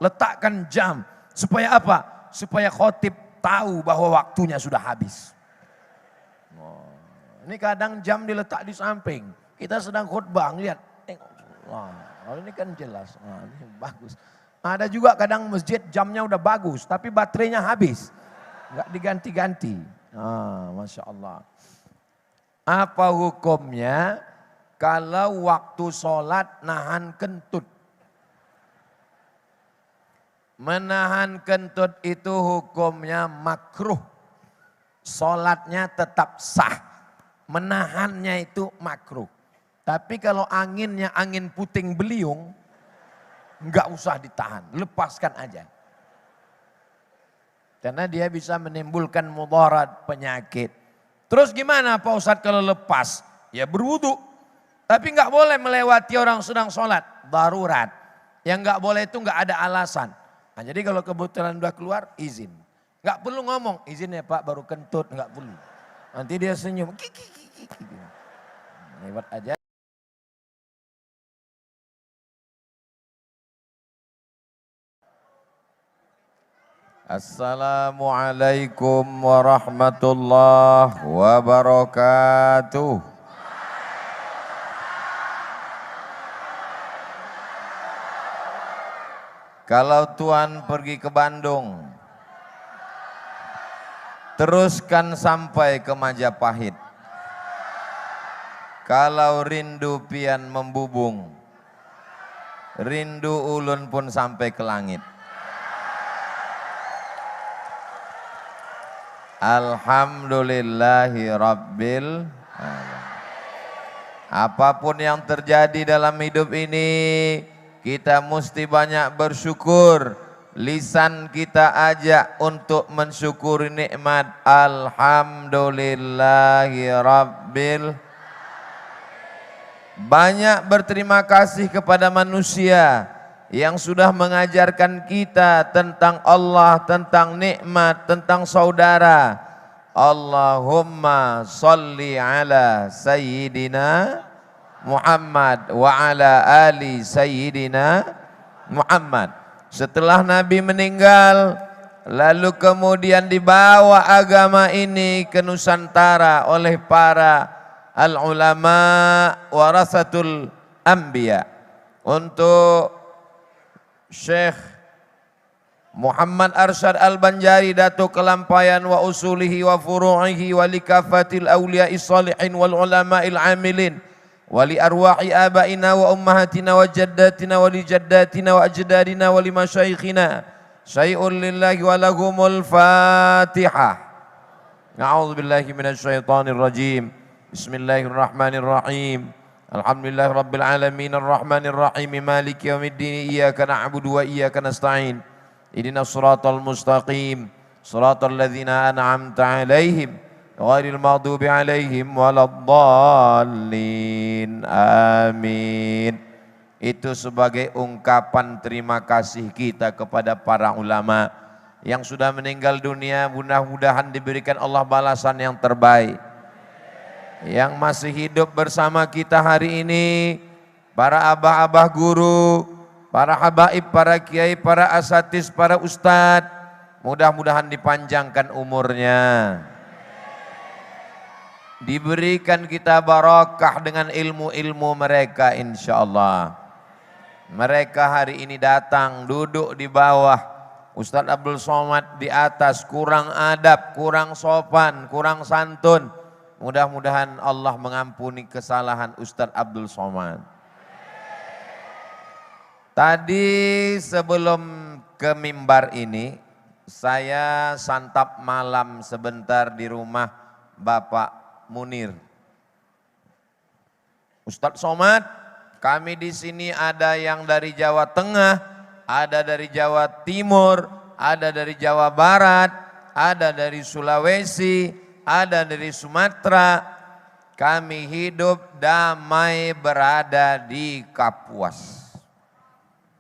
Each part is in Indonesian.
letakkan jam. Supaya apa? Supaya khotib tahu bahwa waktunya sudah habis. Ini kadang jam diletak di samping. Kita sedang khutbah, lihat. Wah, ini kan jelas. Wah, ini bagus. Ada juga kadang masjid jamnya udah bagus, tapi baterainya habis. Enggak diganti-ganti. Masya Allah. Apa hukumnya kalau waktu sholat nahan kentut? Menahan kentut itu hukumnya makruh. Sholatnya tetap sah. Menahannya itu makruh. Tapi kalau anginnya angin puting beliung, enggak usah ditahan, lepaskan aja. Karena dia bisa menimbulkan mudarat, penyakit. Terus gimana Pak Ustadz kalau lepas? Ya berwudu. Tapi enggak boleh melewati orang sedang sholat, darurat. Yang enggak boleh itu enggak ada alasan. Nah, jadi kalau kebetulan udah keluar, izin. Enggak perlu ngomong, izin ya Pak baru kentut, enggak perlu. Nanti dia senyum, lewat aja. Assalamualaikum warahmatullahi wabarakatuh. Kalau Tuan pergi ke Bandung, teruskan sampai ke Majapahit. Kalau rindu pian membubung, rindu ulun pun sampai ke langit. Alhamdulillahi Rabbil alamin. Apapun yang terjadi dalam hidup ini, kita mesti banyak bersyukur. Lisan kita ajak untuk mensyukuri nikmat. Alhamdulillahi Rabbil. Banyak berterima kasih kepada manusia yang sudah mengajarkan kita tentang Allah, tentang nikmat, tentang saudara. Allahumma salli ala Sayyidina Muhammad wa ala ali Sayyidina Muhammad. Setelah Nabi meninggal, lalu kemudian dibawa agama ini ke Nusantara oleh para al-ulama warasatul anbiya. Untuk Syekh Muhammad Arsyad Al-Banjari, Datuk Kelampayan wa usulihi wa furu'ihi wa likafatil awliya'i salihin wal ulama'il amilin wa li arwahi abaina wa ummahatina wa jaddatina wa li jaddatina wa ajdadina wa li masyaikhina syai'un lillahi wa lahumul fatihah. A'udzu billahi minasyaitonir rajim. Bismillahirrahmanirrahim. Alhamdulillahi rabbil alamin arrahmanir rahim maliki yaumiddin iyyaka na'budu wa iyyaka nasta'in. Ihdinas siratal mustaqim siratal ladzina an'amta 'alaihim ghairil maghdubi 'alaihim waladdallin. Amin. Itu sebagai ungkapan terima kasih kita kepada para ulama yang sudah meninggal dunia. Mudah-mudahan diberikan Allah balasan yang terbaik. Yang masih hidup bersama kita hari ini, para abah-abah guru, para habaib, para kiai, para asatis, para ustadz, mudah-mudahan dipanjangkan umurnya. Diberikan kita barakah dengan ilmu-ilmu mereka insya-Allah. Mereka hari ini datang duduk di bawah, Ustadz Abdul Somad di atas, kurang adab, kurang sopan, kurang santun. Mudah-mudahan Allah mengampuni kesalahan Ustadz Abdul Somad. Tadi sebelum ke mimbar ini, saya santap malam sebentar di rumah Bapak Munir. Ustadz Somad, kami di sini ada yang dari Jawa Tengah, ada dari Jawa Timur, ada dari Jawa Barat, ada dari Sulawesi, ada dari Sumatera. Kami hidup damai berada di Kapuas.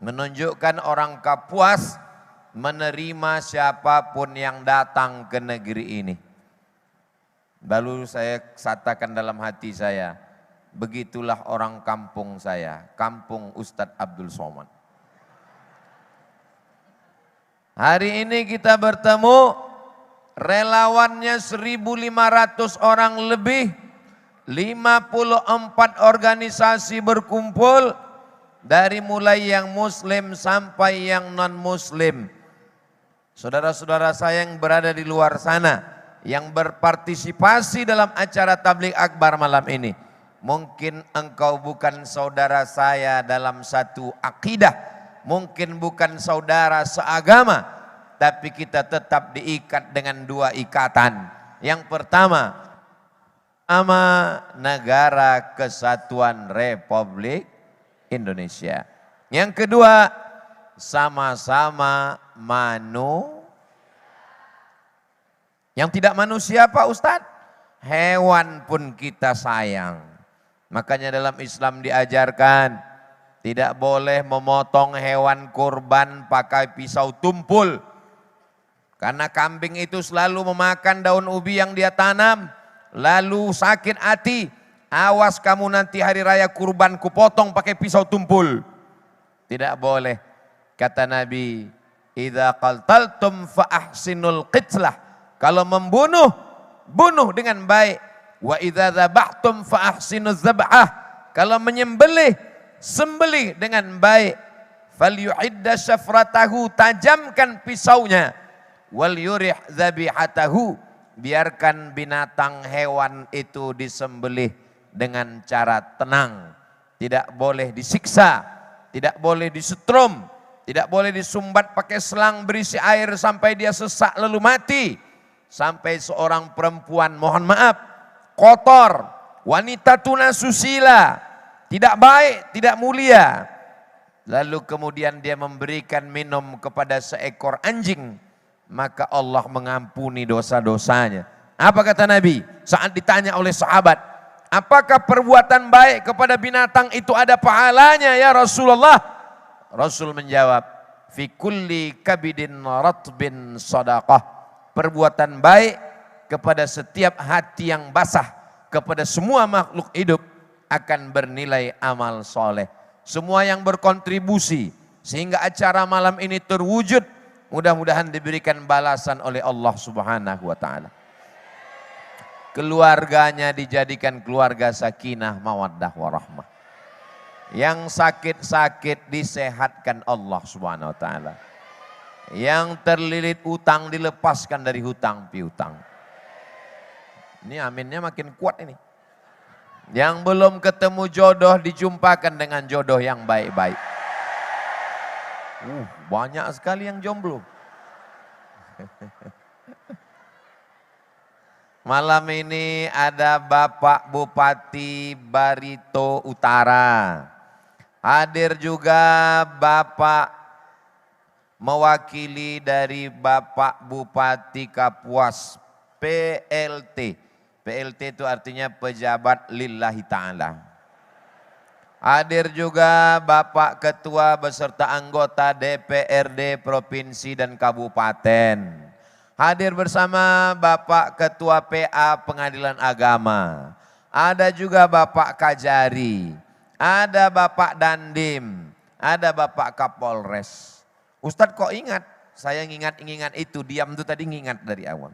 Menunjukkan orang Kapuas menerima siapapun yang datang ke negeri ini. Lalu saya katakan dalam hati saya, begitulah orang kampung saya, kampung Ustadz Abdul Somad. Hari ini kita bertemu, relawannya 1.500 orang lebih, 54 organisasi berkumpul, dari mulai yang muslim sampai yang non muslim. Saudara-saudara saya yang berada di luar sana, yang berpartisipasi dalam acara tabligh akbar malam ini, mungkin engkau bukan saudara saya dalam satu akidah, mungkin bukan saudara seagama, tapi kita tetap diikat dengan dua ikatan. Yang pertama, Negara Kesatuan Republik Indonesia. Yang kedua, sama-sama Yang tidak manusia Pak Ustadz? Hewan pun kita sayang. Makanya dalam Islam diajarkan, tidak boleh memotong hewan kurban pakai pisau tumpul. Karena kambing itu selalu memakan daun ubi yang dia tanam. Lalu sakit hati. Awas kamu nanti hari raya kurban kupotong pakai pisau tumpul. Tidak boleh. Kata Nabi, idza qaltaltum fa ahsinul qitlah. Kalau membunuh, bunuh dengan baik. Wa idza dzabhtum fa ahsinuz dzab'ah. Kalau menyembelih, sembelih dengan baik. Falyu'idda syafratahu, tajamkan pisaunya. Wal yurih dzabihatahu, biarkan binatang hewan itu disembelih dengan cara tenang. Tidak boleh disiksa, tidak boleh disetrum, tidak boleh disumbat pakai selang berisi air sampai dia sesak lalu mati. Sampai seorang perempuan, mohon maaf, kotor, wanita tuna susila, tidak baik, tidak mulia. Lalu kemudian dia memberikan minum kepada seekor anjing, maka Allah mengampuni dosa-dosanya. Apa kata Nabi saat ditanya oleh sahabat, apakah perbuatan baik kepada binatang itu ada pahalanya ya Rasulullah? Rasul menjawab, fi kulli kabidin ratbin sadaqah. Perbuatan baik kepada setiap hati yang basah, kepada semua makhluk hidup akan bernilai amal soleh. Semua yang berkontribusi sehingga acara malam ini terwujud, mudah-mudahan diberikan balasan oleh Allah Subhanahu wa taala. Keluarganya dijadikan keluarga sakinah, mawaddah, warahmah. Yang sakit-sakit disehatkan Allah Subhanahu wa taala. Yang terlilit utang dilepaskan dari hutang piutang. Ini aminnya makin kuat ini. Yang belum ketemu jodoh dijumpakan dengan jodoh yang baik-baik. Banyak sekali yang jomblo. Malam ini ada Bapak Bupati Barito Utara. Hadir juga Bapak mewakili dari Bapak Bupati Kapuas, PLT. PLT itu artinya pejabat lillahi ta'ala. Hadir juga Bapak Ketua beserta anggota DPRD Provinsi dan Kabupaten. Hadir bersama Bapak Ketua PA Pengadilan Agama. Ada juga Bapak Kajari. Ada Bapak Dandim. Ada Bapak Kapolres. Ustadz kok ingat? Saya ngingat itu, diam itu tadi ngingat dari awal.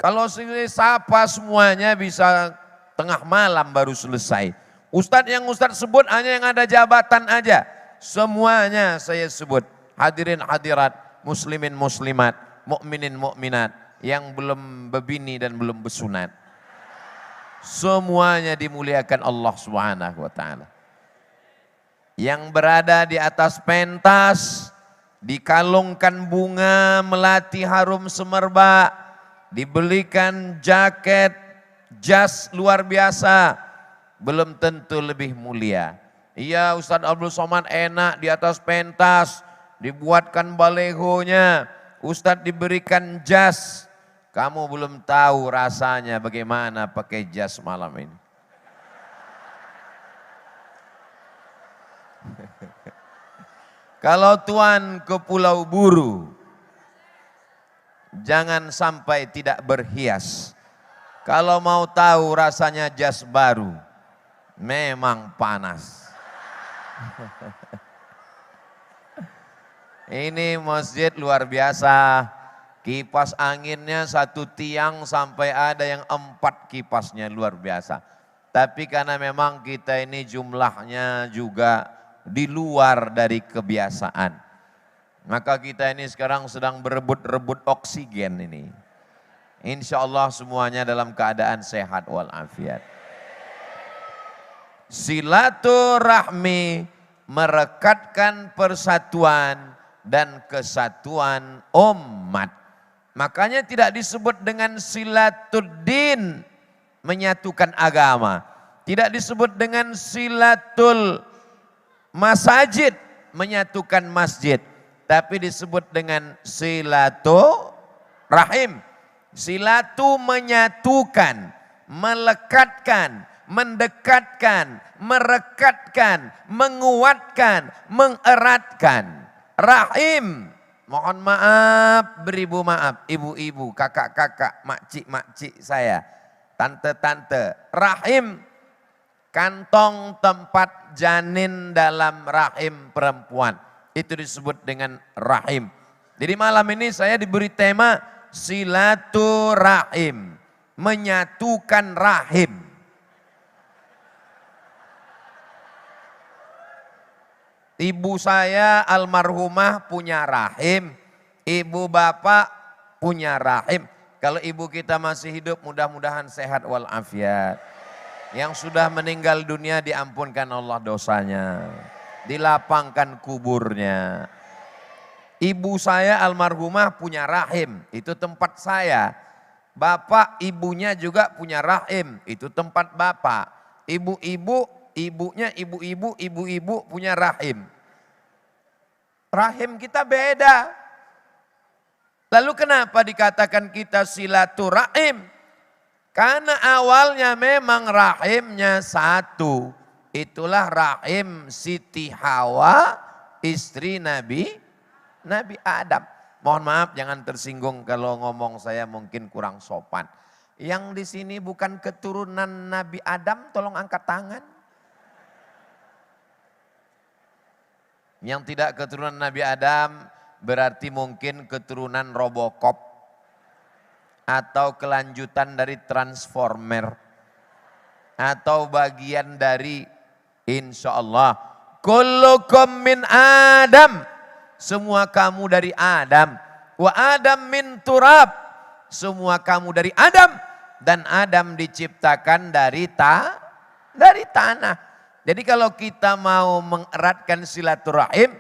Kalau sapa semuanya bisa tengah malam baru selesai. Ustadz yang Ustadz sebut hanya yang ada jabatan aja. Semuanya saya sebut. Hadirin hadirat, muslimin muslimat, mukminin mukminat yang belum berbini dan belum bersunat. Semuanya dimuliakan Allah Subhanahu wa taala. Yang berada di atas pentas, dikalungkan bunga melati harum semerbak, dibelikan jaket, jas luar biasa, belum tentu lebih mulia. Iya Ustadz Abdul Somad enak di atas pentas, dibuatkan balehonya, Ustadz diberikan jas. Kamu belum tahu rasanya bagaimana pakai jas malam ini. Kalau tuan ke Pulau Buru, jangan sampai tidak berhias. Kalau mau tahu rasanya jas baru, memang panas. Ini masjid luar biasa. Kipas anginnya 1 tiang sampai ada yang 4 kipasnya, luar biasa. Tapi karena memang kita ini jumlahnya juga di luar dari kebiasaan. Maka kita ini sekarang sedang berebut-rebut oksigen ini. Insya Allah semuanya dalam keadaan sehat walafiat. Silaturahmi merekatkan persatuan dan kesatuan umat. Makanya tidak disebut dengan silatuddin, menyatukan agama. Tidak disebut dengan silatul masajid, menyatukan masjid. Tapi disebut dengan silaturahim. Silatu menyatukan, melekatkan, mendekatkan, merekatkan, menguatkan, mengeratkan. Rahim, mohon maaf, beribu maaf, ibu-ibu, kakak-kakak, makcik-makcik saya, tante-tante. Rahim, kantong tempat janin dalam rahim perempuan. Itu disebut dengan rahim. Jadi malam ini saya diberi tema silaturahim, menyatukan rahim. Ibu saya almarhumah punya rahim, ibu bapak punya rahim. Kalau ibu kita masih hidup mudah-mudahan sehat walafiat. Yang sudah meninggal dunia diampunkan Allah dosanya, dilapangkan kuburnya. Ibu saya almarhumah punya rahim, itu tempat saya. Bapak ibunya juga punya rahim, itu tempat bapak. Ibunya ibu-ibu punya rahim. Rahim kita beda. Lalu kenapa dikatakan kita silaturahim? Karena awalnya memang rahimnya satu. Itulah rahim Siti Hawa, istri Nabi Adam. Mohon maaf jangan tersinggung kalau ngomong saya mungkin kurang sopan. Yang di sini bukan keturunan Nabi Adam, tolong angkat tangan. Yang tidak keturunan Nabi Adam berarti mungkin keturunan Robocop atau kelanjutan dari Transformer atau bagian dari insya Allah kullukum min Adam, semua kamu dari Adam, wa Adam min turab, semua kamu dari Adam, dan Adam diciptakan dari tanah. Jadi kalau kita mau mengeratkan silaturahim,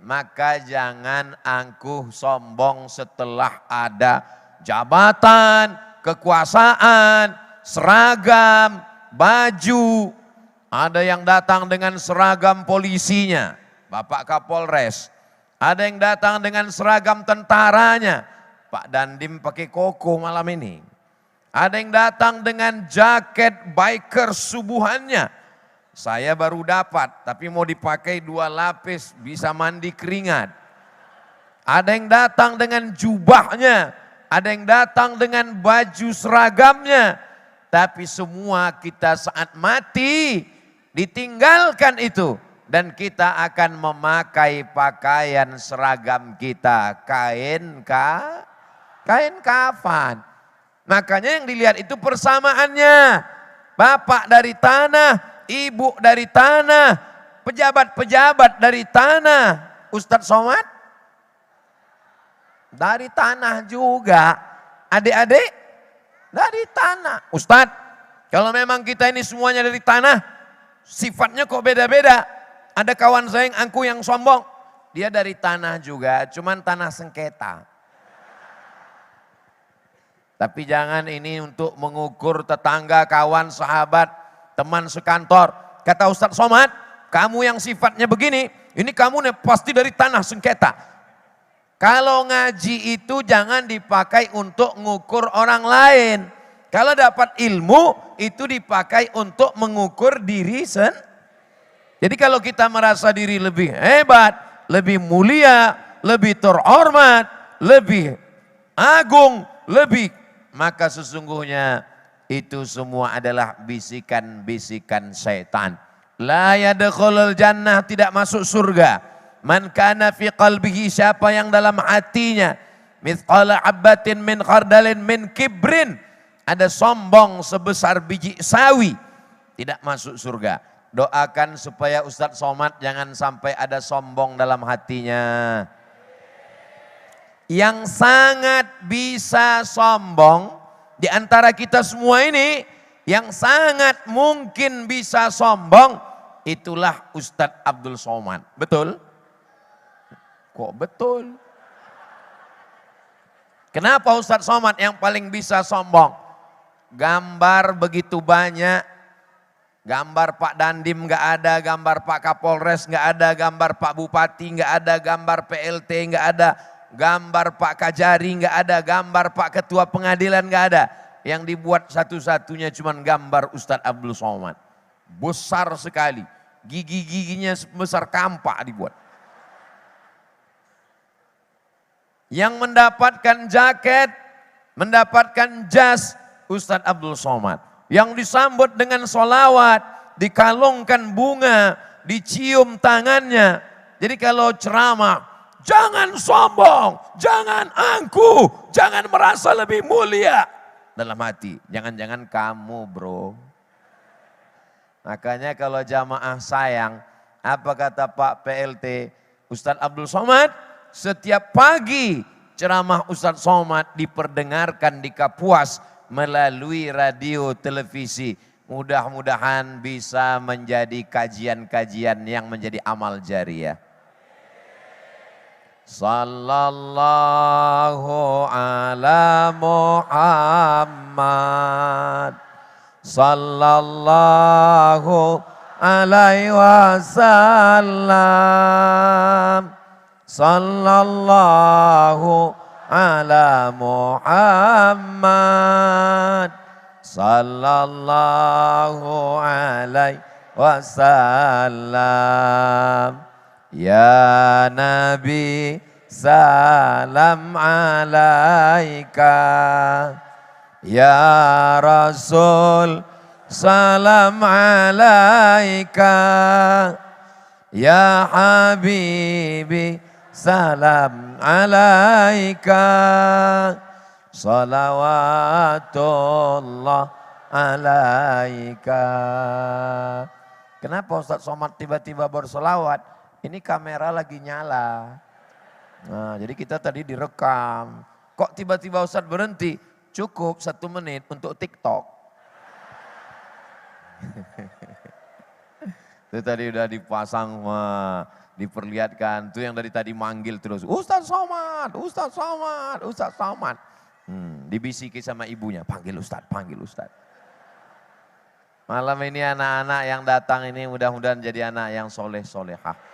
maka jangan angkuh sombong setelah ada jabatan, kekuasaan, seragam, baju. Ada yang datang dengan seragam polisinya, Bapak Kapolres. Ada yang datang dengan seragam tentaranya, Pak Dandim pakai koko malam ini. Ada yang datang dengan jaket biker subuhannya. Saya baru dapat, tapi mau dipakai 2 lapis, bisa mandi keringat. Ada yang datang dengan jubahnya, ada yang datang dengan baju seragamnya. Tapi semua kita saat mati, ditinggalkan itu. Dan kita akan memakai pakaian seragam kita, kain kafan. Makanya yang dilihat itu persamaannya. Bapak dari tanah, ibu dari tanah, pejabat-pejabat dari tanah. Ustadz Somad dari tanah juga. Adik-adik dari tanah. Ustadz, kalau memang kita ini semuanya dari tanah, sifatnya kok beda-beda. Ada kawan saya yang angkuh yang sombong. Dia dari tanah juga, cuman tanah sengketa. Tapi jangan ini untuk mengukur tetangga, kawan, sahabat, teman sekantor. Kata Ustadz Somad, kamu yang sifatnya begini, ini kamu pasti dari tanah sengketa. Kalau ngaji itu jangan dipakai untuk mengukur orang lain. Kalau dapat ilmu itu dipakai untuk mengukur diri sendiri. Jadi kalau kita merasa diri lebih hebat, lebih mulia, lebih terhormat, lebih agung, maka sesungguhnya itu semua adalah bisikan-bisikan setan. La yadkhulul jannah, tidak masuk surga. Man kana fi qalbihi, siapa yang dalam hatinya mithqala habbatin min khardalin min kibrin, ada sombong sebesar biji sawi, tidak masuk surga. Doakan supaya Ustadz Somad jangan sampai ada sombong dalam hatinya. Yang sangat bisa sombong di antara kita semua ini, yang sangat mungkin bisa sombong, itulah Ustadz Abdul Somad. Betul? Kok betul? Kenapa Ustadz Somad yang paling bisa sombong? Gambar begitu banyak, gambar Pak Dandim nggak ada, gambar Pak Kapolres nggak ada, gambar Pak Bupati nggak ada, gambar PLT nggak ada, gambar Pak Kajari nggak ada, gambar Pak Ketua Pengadilan nggak ada. Yang dibuat satu-satunya cuma gambar Ustadz Abdul Somad. Besar sekali, gigi-giginya sebesar kampak dibuat. Yang mendapatkan jaket, mendapatkan jas, Ustadz Abdul Somad. Yang disambut dengan sholawat, dikalungkan bunga, dicium tangannya. Jadi kalau ceramah, jangan sombong, jangan angkuh, jangan merasa lebih mulia. Dalam hati, jangan-jangan kamu bro. Makanya kalau jamaah sayang, apa kata Pak PLT Ustadz Abdul Somad? Setiap pagi ceramah Ustadz Somad diperdengarkan di Kapuas melalui radio televisi. Mudah-mudahan bisa menjadi kajian-kajian yang menjadi amal jariah. Sallallahu ala Muhammad, sallallahu alaihi wasallam, sallallahu ala Muhammad, sallallahu alaihi wasallam. Ya Nabi salam alaika, ya Rasul salam alaika, ya Habibi salam alaika, salawatullah alaika. Kenapa Ustadz Somad tiba-tiba bersolawat? Ini kamera lagi nyala. Nah, jadi kita tadi direkam. Kok tiba-tiba Ustadz berhenti? Cukup 1 menit untuk TikTok. Itu tadi udah dipasang, diperlihatkan. Itu yang dari tadi manggil terus. Ustadz Somad, Ustadz Somad, Ustadz Somad. Dibisiki sama ibunya, panggil Ustadz, panggil Ustadz. Malam ini anak-anak yang datang ini mudah-mudahan jadi anak yang soleh-solehah.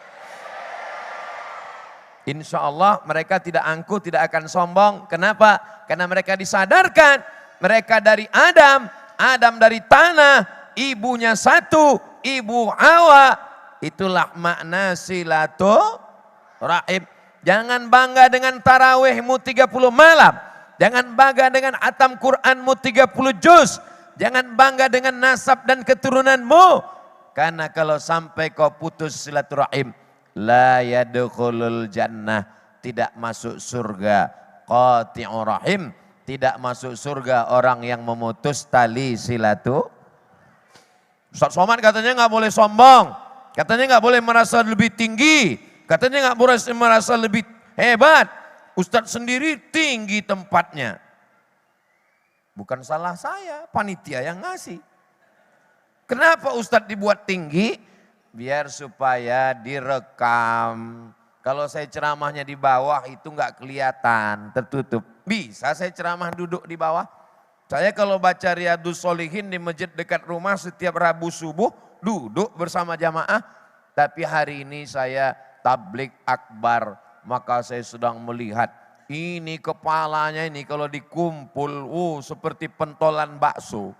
Insya Allah mereka tidak angkuh, tidak akan sombong. Kenapa? Karena mereka disadarkan. Mereka dari Adam, Adam dari tanah, ibunya satu, ibu Hawa. Itulah makna silaturahim. Jangan bangga dengan tarawihmu 30 malam. Jangan bangga dengan atam Quranmu 30 juz. Jangan bangga dengan nasab dan keturunanmu. Karena kalau sampai kau putus silaturahim, la yadkhulul jannah, tidak masuk surga. Qati'ur rahim, tidak masuk surga orang yang memutus tali silaturahim. Ustadz Somad katanya nggak boleh sombong, katanya nggak boleh merasa lebih tinggi, katanya nggak boleh merasa lebih hebat. Ustadz sendiri tinggi tempatnya. Bukan salah saya, panitia yang ngasih. Kenapa Ustadz dibuat tinggi? Biar supaya direkam. Kalau saya ceramahnya di bawah itu nggak kelihatan, tertutup. Bisa saya ceramah duduk di bawah? Saya kalau baca Riyadhus Shalihin di masjid dekat rumah setiap Rabu subuh, duduk bersama jamaah. Tapi hari ini saya tablik akbar, maka saya sedang melihat ini kepalanya ini kalau dikumpul, seperti pentolan bakso.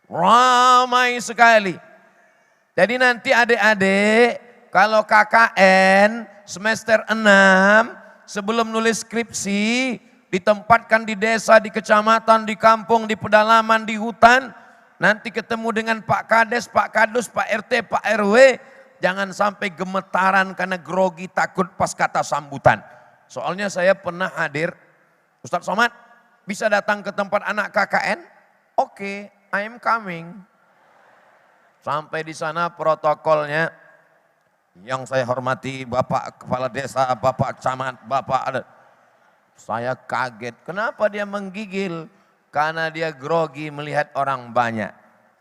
Ramai sekali. Jadi nanti adik-adik kalau KKN semester 6 sebelum nulis skripsi ditempatkan di desa, di kecamatan, di kampung, di pedalaman, di hutan. Nanti ketemu dengan Pak Kades, Pak Kadus, Pak RT, Pak RW. Jangan sampai gemetaran karena grogi takut pas kata sambutan. Soalnya saya pernah hadir, Ustadz Somad bisa datang ke tempat anak KKN? Oke, I am coming. Sampai di sana protokolnya, yang saya hormati Bapak Kepala Desa, Bapak Camat, Bapak ada. Saya kaget, kenapa dia menggigil? Karena dia grogi melihat orang banyak.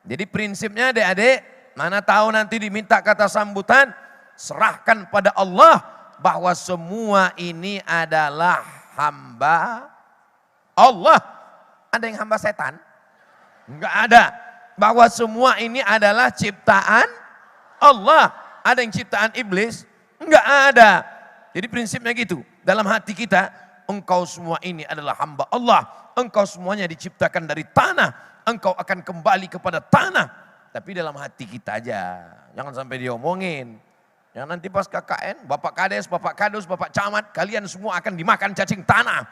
Jadi prinsipnya adik-adik, mana tahu nanti diminta kata sambutan, serahkan pada Allah bahwa semua ini adalah hamba Allah. Ada yang hamba setan? Enggak ada. Bahwa semua ini adalah ciptaan Allah. Ada yang ciptaan iblis? Enggak ada. Jadi prinsipnya gitu. Dalam hati kita, engkau semua ini adalah hamba Allah. Engkau semuanya diciptakan dari tanah. Engkau akan kembali kepada tanah. Tapi dalam hati kita aja. Jangan sampai diomongin. Yang nanti pas KKN, Bapak Kades, Bapak Kadus, Bapak Camat, kalian semua akan dimakan cacing tanah.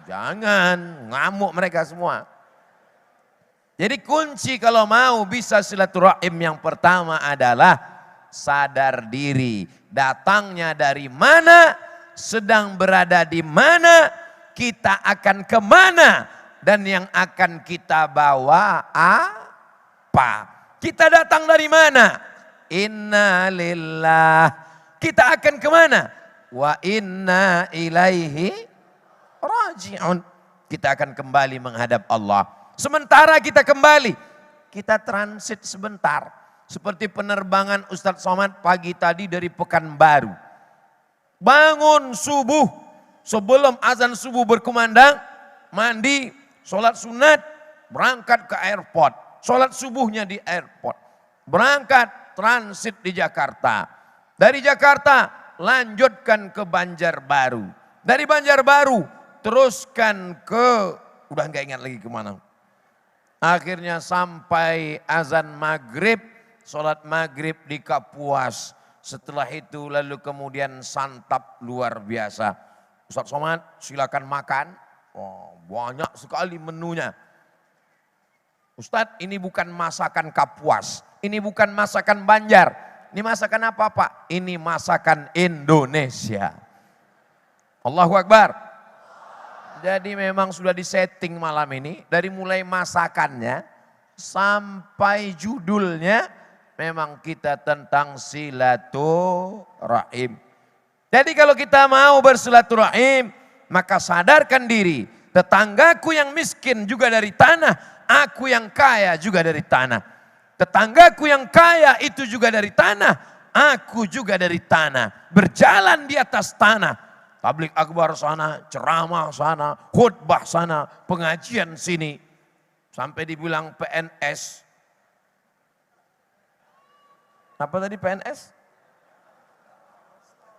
Jangan, ngamuk mereka semua. Jadi kunci kalau mau bisa silaturahim yang pertama adalah sadar diri. Datangnya dari mana, sedang berada di mana, kita akan kemana, dan yang akan kita bawa apa. Kita datang dari mana? Inna lillah. Kita akan kemana? Wa inna ilaihi raji'un. Kita akan kembali menghadap Allah. Sementara kita kembali, kita transit sebentar. Seperti penerbangan Ustadz Somad pagi tadi dari Pekanbaru. Bangun subuh, sebelum azan subuh berkumandang, mandi, sholat sunat, berangkat ke airport. Sholat subuhnya di airport. Berangkat transit di Jakarta. Dari Jakarta lanjutkan ke Banjarbaru. Dari Banjarbaru teruskan ke, udah nggak ingat lagi kemana. Akhirnya sampai azan maghrib, sholat maghrib di Kapuas. Setelah itu lalu kemudian santap luar biasa. Ustadz Somad silakan makan. Oh, banyak sekali menunya. Ustadz ini bukan masakan Kapuas, ini bukan masakan Banjar. Ini masakan apa Pak? Ini masakan Indonesia. Allahu Akbar. Jadi memang sudah disetting malam ini, dari mulai masakannya sampai judulnya memang kita tentang silaturahim. Jadi kalau kita mau bersilaturahim, maka sadarkan diri, tetanggaku yang miskin juga dari tanah, aku yang kaya juga dari tanah. Tetanggaku yang kaya itu juga dari tanah, aku juga dari tanah. Berjalan di atas tanah. Tablik akbar sana, ceramah sana, khutbah sana, pengajian sini. Sampai dibilang PNS. Apa tadi PNS?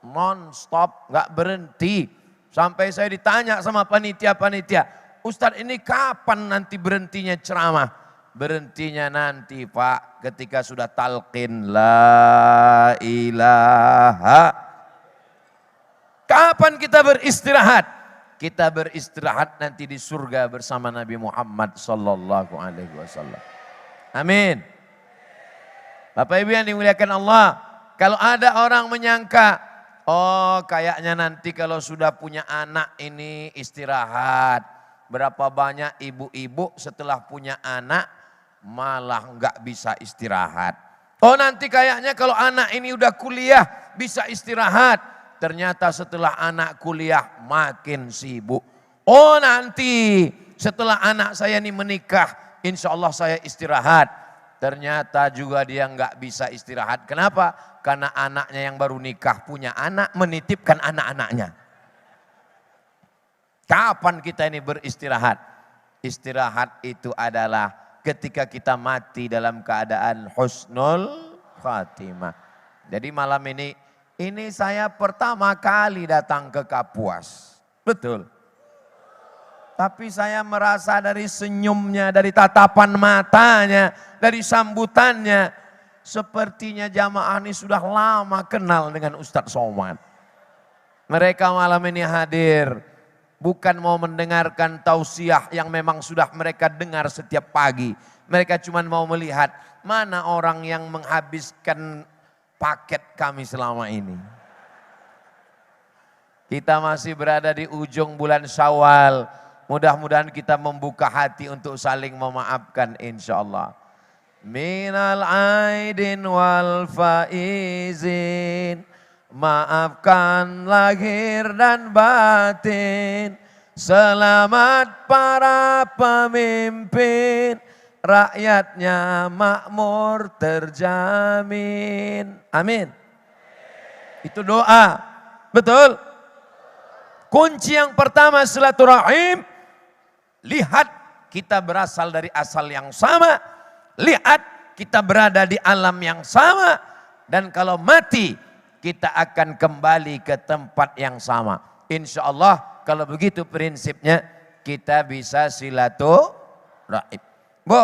Non-stop, gak berhenti. Sampai saya ditanya sama panitia-panitia, Ustadz ini kapan nanti berhentinya ceramah? Berhentinya nanti Pak, ketika sudah talqin la ilaha. Kapan kita beristirahat? Kita beristirahat nanti di surga bersama Nabi Muhammad sallallahu alaihi wasallam. Amin. Bapak Ibu yang dimuliakan Allah, kalau ada orang menyangka, oh kayaknya nanti kalau sudah punya anak ini istirahat. Berapa banyak ibu-ibu setelah punya anak malah nggak bisa istirahat. Oh nanti kayaknya kalau anak ini udah kuliah bisa istirahat. Ternyata setelah anak kuliah makin sibuk. Oh nanti setelah anak saya ini menikah, insya Allah saya istirahat. Ternyata juga dia nggak bisa istirahat. Kenapa? Karena anaknya yang baru nikah punya anak, menitipkan anak-anaknya. Kapan kita ini beristirahat? Istirahat itu adalah ketika kita mati dalam keadaan husnul khatimah. Jadi malam ini saya pertama kali datang ke Kapuas. Betul. Tapi saya merasa dari senyumnya, dari tatapan matanya, dari sambutannya. Sepertinya jamaah ini sudah lama kenal dengan Ustadz Somad. Mereka malam ini hadir. Bukan mau mendengarkan tausiah yang memang sudah mereka dengar setiap pagi. Mereka cuma mau melihat mana orang yang menghabiskan paket kami selama ini. Kita masih berada di ujung bulan Syawal. Mudah-mudahan kita membuka hati untuk saling memaafkan insyaallah. Minal aidin wal faizin, maafkan lahir dan batin. Selamat para pemimpin, rakyatnya makmur terjamin. Amin. Itu doa. Betul? Kunci yang pertama silaturahim. Lihat kita berasal dari asal yang sama. Lihat kita berada di alam yang sama. Dan kalau mati kita akan kembali ke tempat yang sama. Insya Allah kalau begitu prinsipnya kita bisa silaturahim. Bu,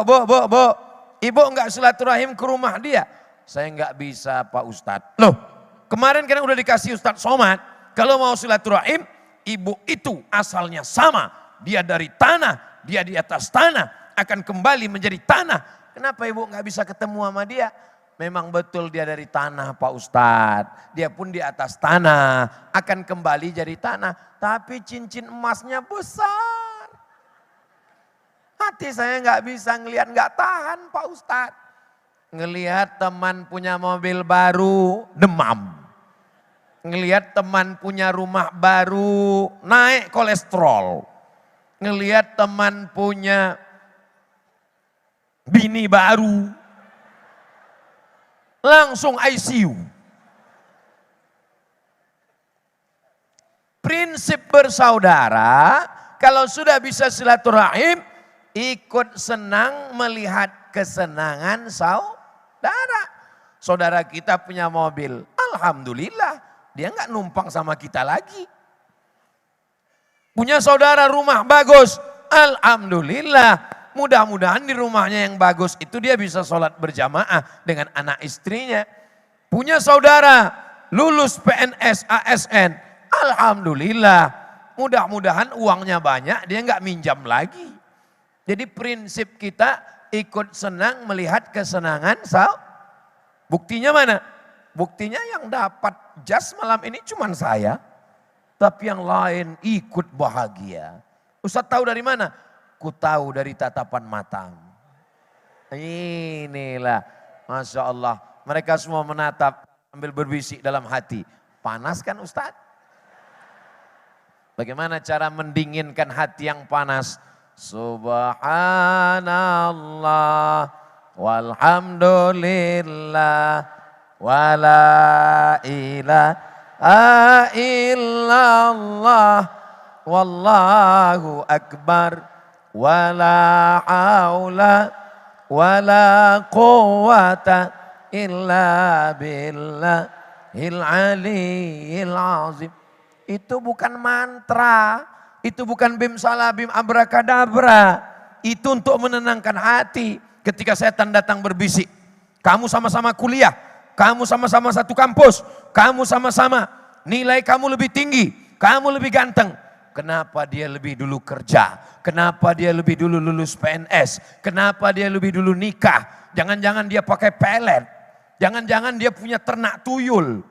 ibu enggak silaturahim ke rumah dia? Saya enggak bisa Pak Ustadz. Loh, kemarin kan udah dikasih Ustadz Somad. Kalau mau silaturahim, ibu itu asalnya sama. Dia dari tanah, dia di atas tanah, akan kembali menjadi tanah. Kenapa ibu nggak bisa ketemu sama dia? Memang betul dia dari tanah Pak Ustadz. Dia pun di atas tanah, akan kembali jadi tanah. Tapi cincin emasnya besar. Hati saya nggak bisa ngelihat, nggak tahan Pak Ustadz. Ngelihat teman punya mobil baru, demam. Ngelihat teman punya rumah baru, naik kolesterol. Ngelihat teman punya bini baru, langsung ICU. Prinsip bersaudara, kalau sudah bisa silaturahim, ikut senang melihat kesenangan saudara. Saudara kita punya mobil, alhamdulillah, dia nggak numpang sama kita lagi. Punya saudara rumah bagus, alhamdulillah. Mudah-mudahan di rumahnya yang bagus itu dia bisa sholat berjamaah dengan anak istrinya. Punya saudara lulus PNS, ASN, alhamdulillah. Mudah-mudahan uangnya banyak, dia nggak minjam lagi. Jadi prinsip kita ikut senang melihat kesenangan Buktinya mana? Buktinya yang dapat jas malam ini cuma saya. Tapi yang lain ikut bahagia. Ustaz tahu dari mana? Ku tahu dari tatapan matamu. Inilah, Masya Allah. Mereka semua menatap sambil berbisik dalam hati. Panas kan Ustaz? Bagaimana cara mendinginkan hati yang panas? Subhanallah walhamdulillah wala ilaha illallah wallahu akbar. Wala haula wala quwata illa billahil aliyyil azim. Itu bukan mantra, itu bukan bim salah bim abrakadabra. Itu untuk menenangkan hati ketika setan datang berbisik. Kamu sama-sama kuliah, kamu sama-sama satu kampus, kamu sama-sama nilai kamu lebih tinggi, kamu lebih ganteng. Kenapa dia lebih dulu kerja? Kenapa dia lebih dulu lulus PNS? Kenapa dia lebih dulu nikah? Jangan-jangan dia pakai pelet. Jangan-jangan dia punya ternak tuyul.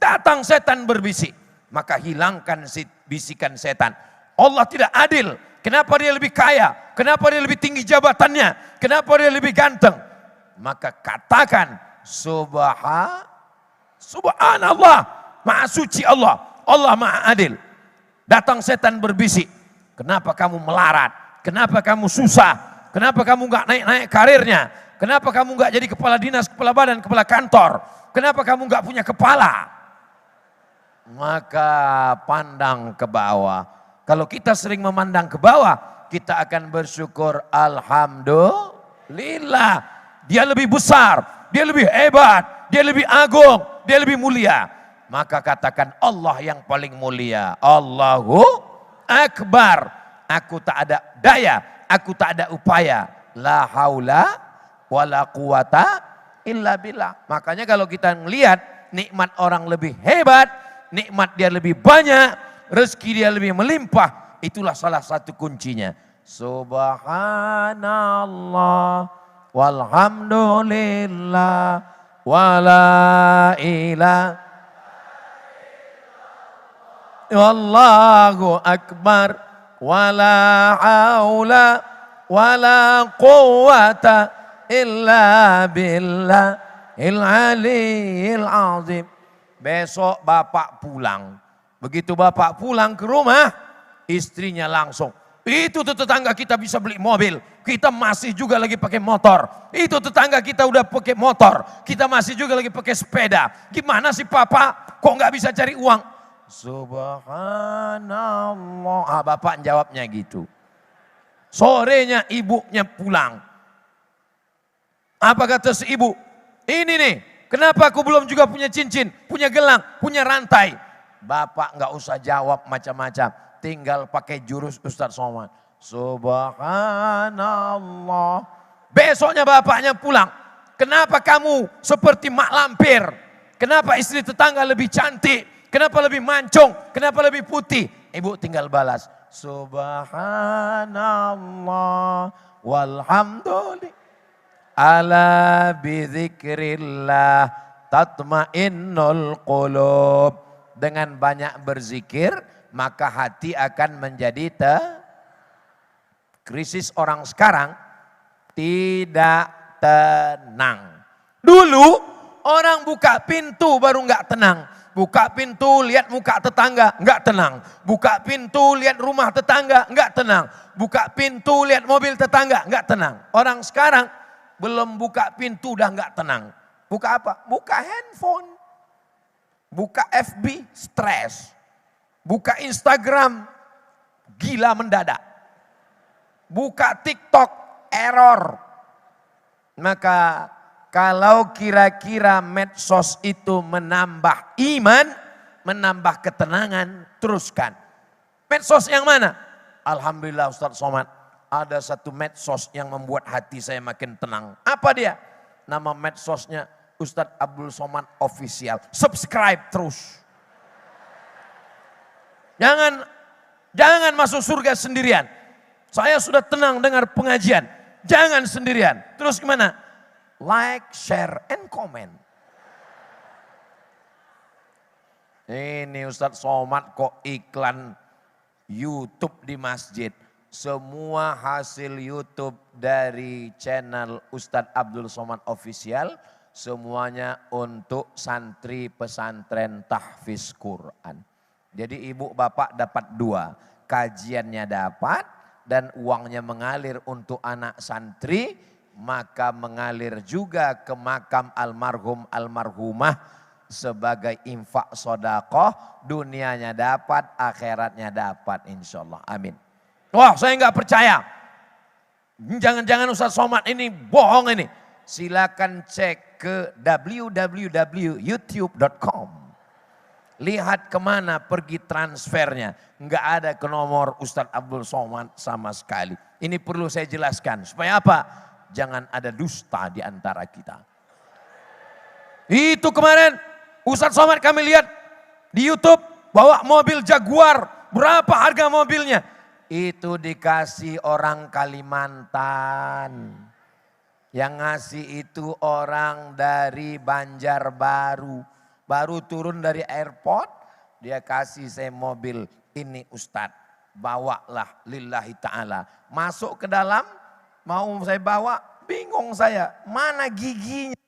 Datang setan berbisik. Maka hilangkan bisikan setan. Allah tidak adil. Kenapa dia lebih kaya? Kenapa dia lebih tinggi jabatannya? Kenapa dia lebih ganteng? Maka katakan Subhanallah. Maha suci Allah. Allah maha adil. Datang setan berbisik, kenapa kamu melarat? Kenapa kamu susah? Kenapa kamu nggak naik-naik karirnya? Kenapa kamu nggak jadi kepala dinas, kepala badan, kepala kantor? Kenapa kamu nggak punya kepala? Maka pandang ke bawah. Kalau kita sering memandang ke bawah, kita akan bersyukur alhamdulillah. Dia lebih besar, dia lebih hebat, dia lebih agung, dia lebih mulia. Maka katakan Allah yang paling mulia. Allahu Akbar. Aku tak ada daya, aku tak ada upaya. La haula wala quwata illa billah. Makanya kalau kita melihat nikmat orang lebih hebat, nikmat dia lebih banyak, rezeki dia lebih melimpah, itulah salah satu kuncinya. Subhanallah walhamdulillah wala ilaha wallahu akbar wala haula wala quwata illa billahil aliyil azim. Besok bapak pulang. Begitu bapak pulang ke rumah, istrinya langsung, itu tetangga kita bisa beli mobil, kita masih juga lagi pakai motor. Itu tetangga kita udah pakai motor, kita masih juga lagi pakai sepeda. Gimana sih papa, kok nggak bisa cari uang? Subhanallah. Bapak jawabnya gitu. Sorenya ibunya pulang. Apa kata si ibu? Ini nih, kenapa aku belum juga punya cincin, punya gelang, punya rantai? Bapak nggak usah jawab macam-macam. Tinggal pakai jurus Ustadz Somad. Subhanallah. Besoknya bapaknya pulang. Kenapa kamu seperti mak lampir? Kenapa istri tetangga lebih cantik? Kenapa lebih mancung? Kenapa lebih putih? Ibu tinggal balas. Subhanallah walhamdulillah. Ala bizikrillah tatmainnul qulub. Dengan banyak berzikir, maka hati akan menjadi krisis orang sekarang tidak tenang. Dulu orang buka pintu baru nggak tenang. Buka pintu lihat muka tetangga nggak tenang. Buka pintu lihat rumah tetangga nggak tenang. Buka pintu lihat mobil tetangga nggak tenang. Orang sekarang belum buka pintu udah nggak tenang. Buka apa? Buka handphone. Buka FB, stres. Buka Instagram, gila mendadak. Buka TikTok, error. Maka kalau kira-kira medsos itu menambah iman, menambah ketenangan, teruskan. Medsos yang mana? Alhamdulillah Ustadz Somad, ada satu medsos yang membuat hati saya makin tenang. Apa dia? Nama medsosnya Ustadz Abdul Somad Official. Subscribe terus. Jangan masuk surga sendirian. Saya sudah tenang dengar pengajian. Jangan sendirian. Terus gimana? Like, share, and comment. Ini Ustadz Somad kok iklan YouTube di masjid. Semua hasil YouTube dari channel Ustadz Abdul Somad Official, semuanya untuk santri pesantren tahfiz Quran. Jadi ibu bapak dapat dua, kajiannya dapat dan uangnya mengalir untuk anak santri, maka mengalir juga ke makam almarhum almarhumah sebagai infak sodakoh, dunianya dapat, akhiratnya dapat insyaallah. Amin. Wah, saya nggak percaya. Jangan-jangan Ustadz Somad ini bohong ini. Silakan cek ke www.youtube.com. Lihat kemana pergi transfernya. Enggak ada ke nomor Ustadz Abdul Somad sama sekali. Ini perlu saya jelaskan. Supaya apa? Jangan ada dusta di antara kita. Itu kemarin Ustadz Somad kami lihat di YouTube bawa mobil Jaguar. Berapa harga mobilnya? Itu dikasih orang Kalimantan. Yang ngasih itu orang dari Banjarbaru. Baru turun dari airport, dia kasih saya mobil. Ini Ustadz, bawalah lillahi ta'ala. Masuk ke dalam, mau saya bawa, bingung saya. Mana giginya?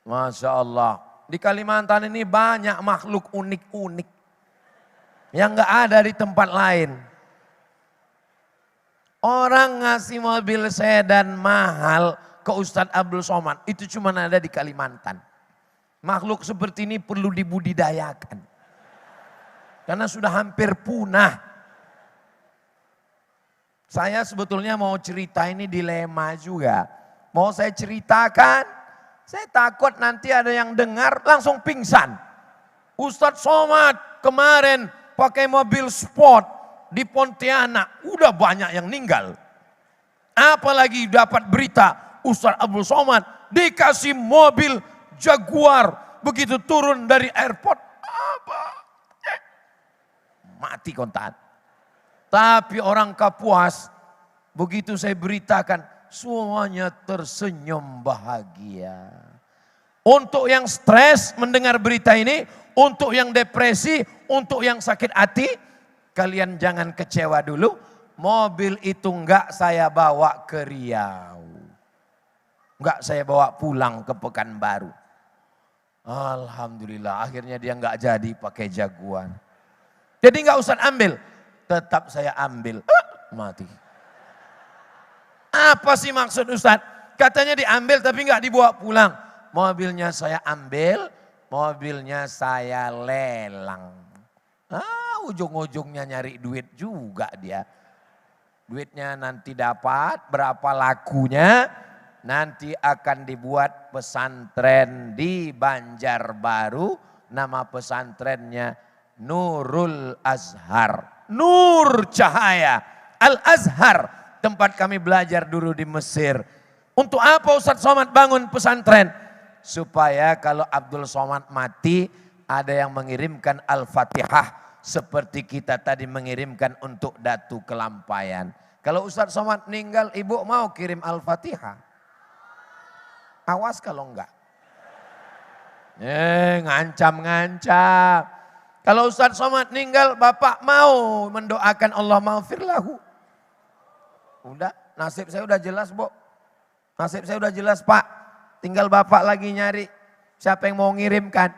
Masya Allah. Di Kalimantan ini banyak makhluk unik-unik. Yang gak ada di tempat lain. Orang ngasih mobil sedan mahal ke Ustadz Abdul Somad, itu cuma ada di Kalimantan. Makhluk seperti ini perlu dibudidayakan. Karena sudah hampir punah. Saya sebetulnya mau cerita ini dilema juga. Mau saya ceritakan, saya takut nanti ada yang dengar langsung pingsan. Ustadz Somad kemarin pakai mobil sport di Pontianak, udah banyak yang meninggal. Apalagi dapat berita Ustadz Abdul Somad dikasih mobil Jaguar, begitu turun dari airport, mati kontan. Tapi orang Kapuas, begitu saya beritakan, semuanya tersenyum bahagia. Untuk yang stres mendengar berita ini, untuk yang depresi, untuk yang sakit hati, kalian jangan kecewa dulu. Mobil itu enggak saya bawa ke Riau. Enggak saya bawa pulang ke Pekanbaru. Alhamdulillah akhirnya dia enggak jadi pakai Jaguar. Jadi enggak usah ambil. Tetap saya ambil. Mati. Apa sih maksud Ustaz? Katanya diambil tapi enggak dibawa pulang. Mobilnya saya ambil, mobilnya saya lelang. Ujung-ujungnya nyari duit juga dia. Duitnya nanti dapat, berapa lakunya, nanti akan dibuat pesantren di Banjarbaru. Nama pesantrennya Nurul Azhar. Nur cahaya, Al-Azhar. Tempat kami belajar dulu di Mesir. Untuk apa Ustaz Somad bangun pesantren? Supaya kalau Abdul Somad mati, ada yang mengirimkan Al-Fatihah. Seperti kita tadi mengirimkan untuk Datu Kelampayan. Kalau Ustaz Somad meninggal, ibu mau kirim Al-Fatihah? Awas kalau enggak. Ngancam-ngancam. Kalau Ustaz Somad meninggal, bapak mau mendoakan Allah maghfir lahu. Udah, nasib saya udah jelas, Bu. Nasib saya udah jelas, Pak. Tinggal bapak lagi nyari siapa yang mau ngirimkan.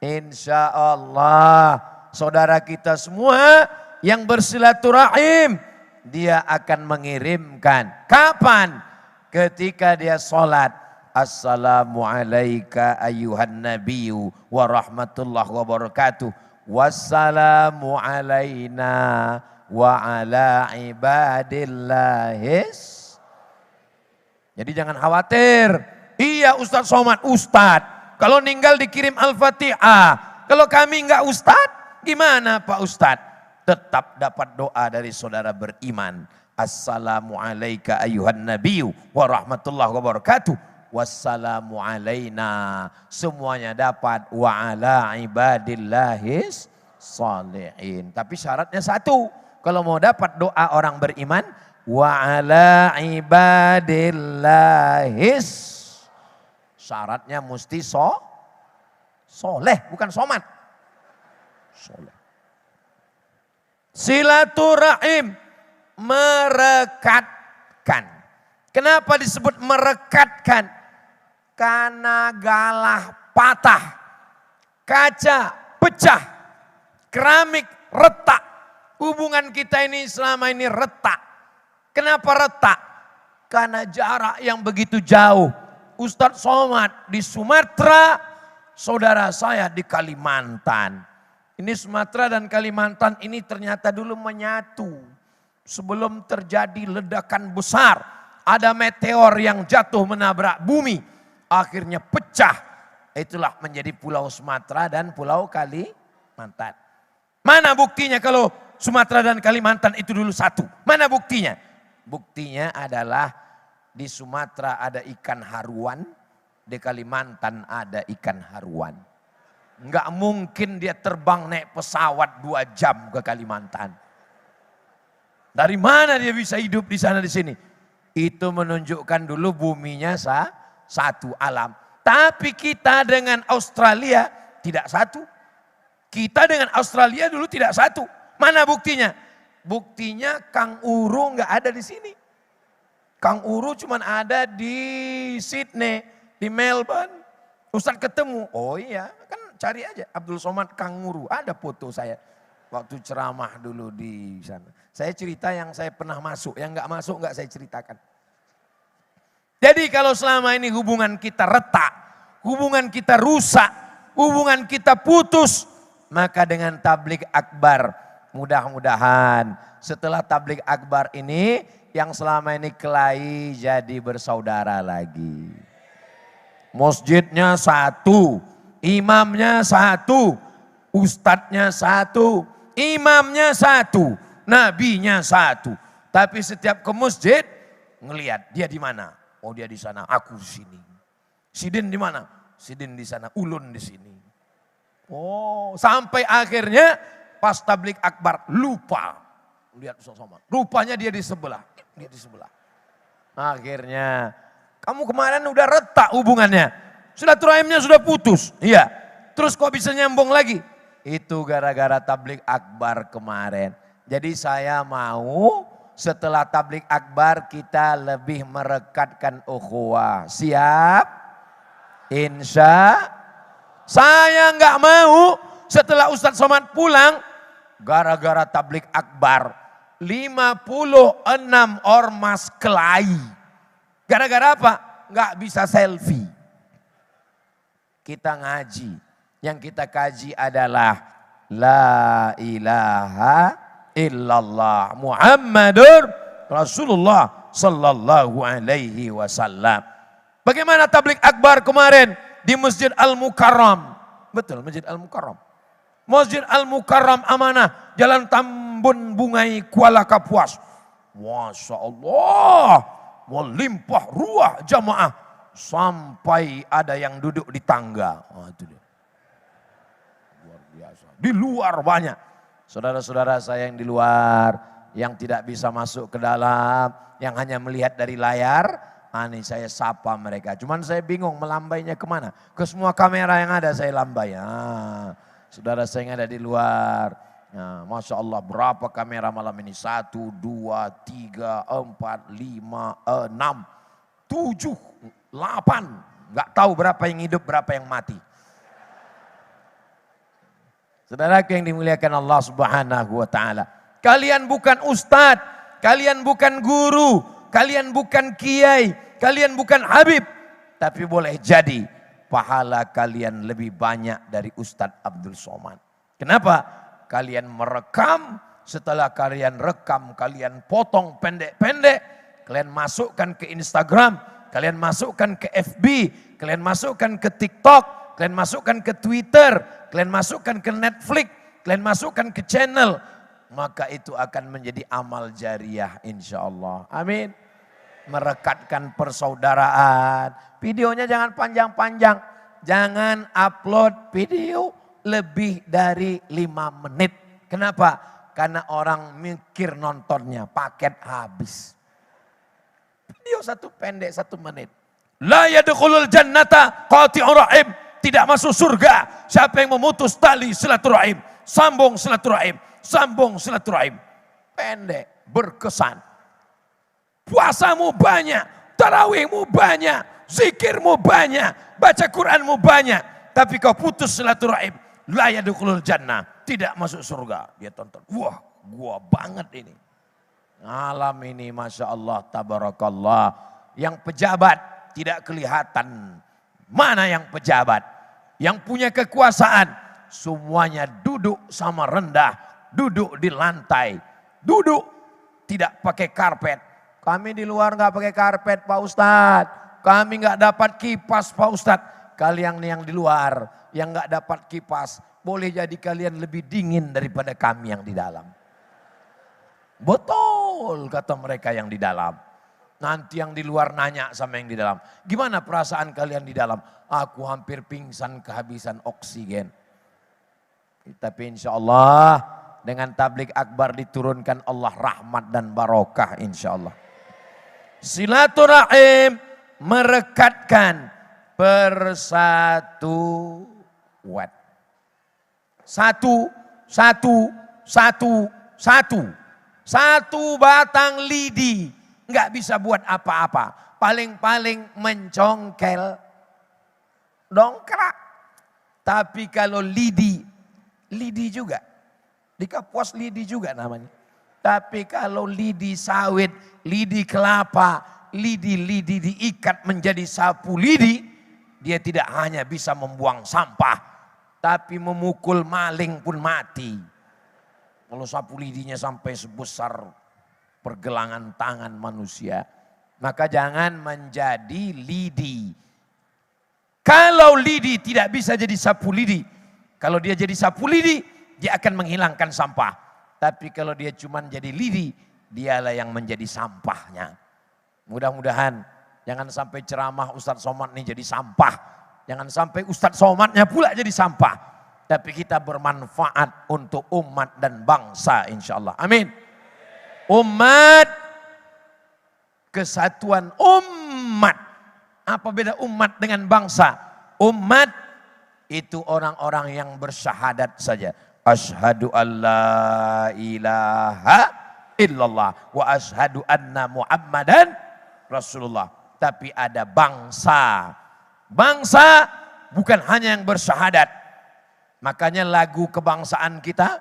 Insya Allah saudara kita semua yang bersilaturahim, dia akan mengirimkan. Kapan? Ketika dia sholat. Assalamualaikum ayuhan nabiyyu wa rahmatullahi wa barakatuh. Wassalamu alaina wa ala ibadillahis. Jadi jangan khawatir. Iya Ustaz Somad, Ustadz. Kalau meninggal dikirim Al-Fatihah. Kalau kami enggak Ustadz, gimana Pak Ustadz? Tetap dapat doa dari saudara beriman. Assalamualaikum ayuhan nabiyyu wa rahmatullahi wa barakatuh. Wassalamu alaina. Semuanya dapat. Wa ala ibadillahis salihin. Tapi syaratnya satu. Kalau mau dapat doa orang beriman. Wa ala ibadillahis. Syaratnya mesti soleh, bukan somat. Soleh. Silaturahim, merekatkan. Kenapa disebut merekatkan? Karena galah patah, kaca pecah, keramik retak. Hubungan kita ini selama ini retak. Kenapa retak? Karena jarak yang begitu jauh. Ustadz Somad di Sumatera, saudara saya di Kalimantan. Ini Sumatera dan Kalimantan ini ternyata dulu menyatu. Sebelum terjadi ledakan besar, ada meteor yang jatuh menabrak bumi. Akhirnya pecah. Itulah menjadi Pulau Sumatera dan Pulau Kalimantan. Mana buktinya kalau Sumatera dan Kalimantan itu dulu satu? Mana buktinya? Buktinya adalah di Sumatera ada ikan haruan, di Kalimantan ada ikan haruan. Enggak mungkin dia terbang naik pesawat 2 jam ke Kalimantan. Dari mana dia bisa hidup di sana di sini? Itu menunjukkan dulu buminya satu alam. Tapi kita dengan Australia tidak satu. Kita dengan Australia dulu tidak satu. Mana buktinya? Buktinya Kang Uru enggak ada di sini. Kang Uru cuma ada di Sydney, di Melbourne. Ustaz ketemu, oh iya kan cari aja Abdul Somad Kang Uru. Ada foto saya waktu ceramah dulu di sana. Saya cerita yang saya pernah masuk, yang enggak masuk enggak saya ceritakan. Jadi kalau selama ini hubungan kita retak, hubungan kita rusak, hubungan kita putus, maka dengan tabligh akbar mudah-mudahan setelah tabligh akbar ini yang selama ini kelahi jadi bersaudara lagi. Masjidnya satu, imamnya satu, ustadznya satu, imamnya satu, nabinya satu. Tapi setiap ke masjid ngelihat dia di mana? Oh dia di sana, aku di sini. Sidin di mana? Sidin di sana, ulun di sini. Oh sampai akhirnya pas tabligh akbar lupa. Lihat Ustaz Somad. Rupanya dia di sebelah. Dia di sebelah. Akhirnya, kamu kemarin udah retak hubungannya. Silaturahimnya sudah putus. Iya. Terus kok bisa nyambung lagi? Itu gara-gara tablik akbar kemarin. Jadi saya mau setelah tablik akbar kita lebih merekatkan ukhuwah. Siap? Insya. Saya nggak mau setelah Ustadz Somad pulang gara-gara tablik akbar 56 ormas kelahi. Gara-gara apa? Nggak bisa selfie. Kita ngaji. Yang kita kaji adalah La ilaha illallah Muhammadur Rasulullah sallallahu alaihi wasallam. Bagaimana tablik akbar kemarin di Masjid Al-Mukarram? Betul, Masjid Al-Mukarram. Masjid Al-Mukarram Amanah, Jalan Tambun Bungai, Kuala Kapuas. Masya Allah, melimpah ruah jamaah sampai ada yang duduk di tangga. Itu dia. Luar biasa. Di luar banyak. Saudara-saudara saya yang di luar, yang tidak bisa masuk ke dalam, yang hanya melihat dari layar, ini saya sapa mereka. Cuman saya bingung melambainya kemana. Ke semua kamera yang ada saya lambai. Saudara saya yang ada di luar. Masya Allah, berapa kamera malam ini? 1, 2, 3, 4, 5, 6, 7, 8. Gak tahu berapa yang hidup, berapa yang mati. Saudaraku yang dimuliakan Allah Subhanahu wa taala. Kalian bukan ustadz, kalian bukan guru, kalian bukan kiai, kalian bukan habib, tapi boleh jadi pahala kalian lebih banyak dari Ustadz Abdul Somad. Kenapa? Kalian merekam, setelah kalian rekam, kalian potong pendek-pendek, kalian masukkan ke Instagram, kalian masukkan ke FB, kalian masukkan ke TikTok, kalian masukkan ke Twitter, kalian masukkan ke Netflix, kalian masukkan ke channel, maka itu akan menjadi amal jariah insya Allah. Amin. Merekatkan persaudaraan. Videonya jangan panjang-panjang. Jangan upload video lebih dari 5 menit. Kenapa? Karena orang mikir nontonnya, paket habis. Video 1 pendek 1 menit. La yadkhulul jannata qati'ur rahim. Tidak masuk surga siapa yang memutus tali silaturahim. Sambung silaturahim. Sambung silaturahim. Pendek, berkesan. Puasamu banyak, tarawihmu banyak, zikirmu banyak, baca Quranmu banyak. Tapi kau putus silaturahim. La yadkhulul jannah. Tidak masuk surga. Dia tonton. Wah, gua banget ini. Alam ini Masya Allah, tabarakallah. Yang pejabat tidak kelihatan. Mana yang pejabat? Yang punya kekuasaan. Semuanya duduk sama rendah. Duduk di lantai. Duduk tidak pakai karpet. Kami di luar nggak pakai karpet Pak Ustadz. Kami nggak dapat kipas Pak Ustadz. Kalian yang di luar yang nggak dapat kipas. Boleh jadi kalian lebih dingin daripada kami yang di dalam. Betul kata mereka yang di dalam. Nanti yang di luar nanya sama yang di dalam. Gimana perasaan kalian di dalam? Aku hampir pingsan kehabisan oksigen. Tapi insya Allah dengan tablik akbar diturunkan Allah rahmat dan barokah insya Allah. Silaturahim merekatkan persatuan. Satu batang lidi. Nggak bisa buat apa-apa. Paling-paling mencongkel dongkrak. Tapi kalau lidi juga. Di Kapuas lidi juga namanya. Tapi kalau lidi sawit, lidi kelapa, lidi diikat menjadi sapu lidi. Dia tidak hanya bisa membuang sampah. Tapi memukul maling pun mati. Kalau sapu lidinya sampai sebesar pergelangan tangan manusia. Maka jangan menjadi lidi. Kalau lidi tidak bisa jadi sapu lidi. Kalau dia jadi sapu lidi, dia akan menghilangkan sampah. Tapi kalau dia cuma jadi lidi, dialah yang menjadi sampahnya. Mudah-mudahan jangan sampai ceramah Ustadz Somad ini jadi sampah. Jangan sampai Ustadz Somadnya pula jadi sampah. Tapi kita bermanfaat untuk umat dan bangsa insya Allah. Amin. Umat, kesatuan umat. Apa beda umat dengan bangsa? Umat itu orang-orang yang bersyahadat saja. Asyhadu alla ilaha illallah wa asyhadu anna Muhammadan Rasulullah. Tapi ada bangsa. Bangsa bukan hanya yang bersyahadat. Makanya lagu kebangsaan kita,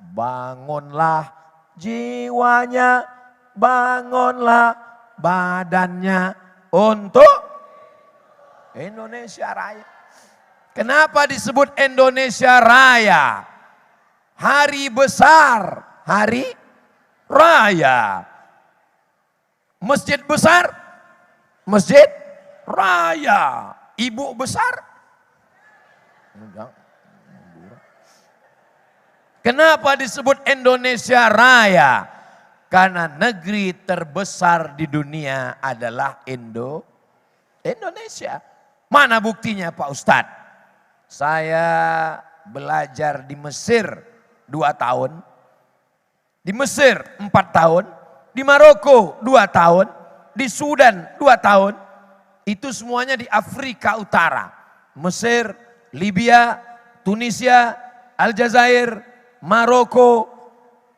bangunlah jiwanya, bangunlah badannya untuk Indonesia Raya. Kenapa disebut Indonesia Raya? Hari besar, hari raya. Masjid besar, masjid raya. Ibu besar. Kenapa disebut Indonesia Raya? Karena negeri terbesar di dunia adalah Indonesia. Mana buktinya Pak Ustadz? Saya belajar di Mesir 2 tahun. Di Mesir 4 tahun. Di Maroko 2 tahun. Di Sudan 2 tahun. Itu semuanya di Afrika Utara. Mesir, Libya, Tunisia, Aljazair, Maroko,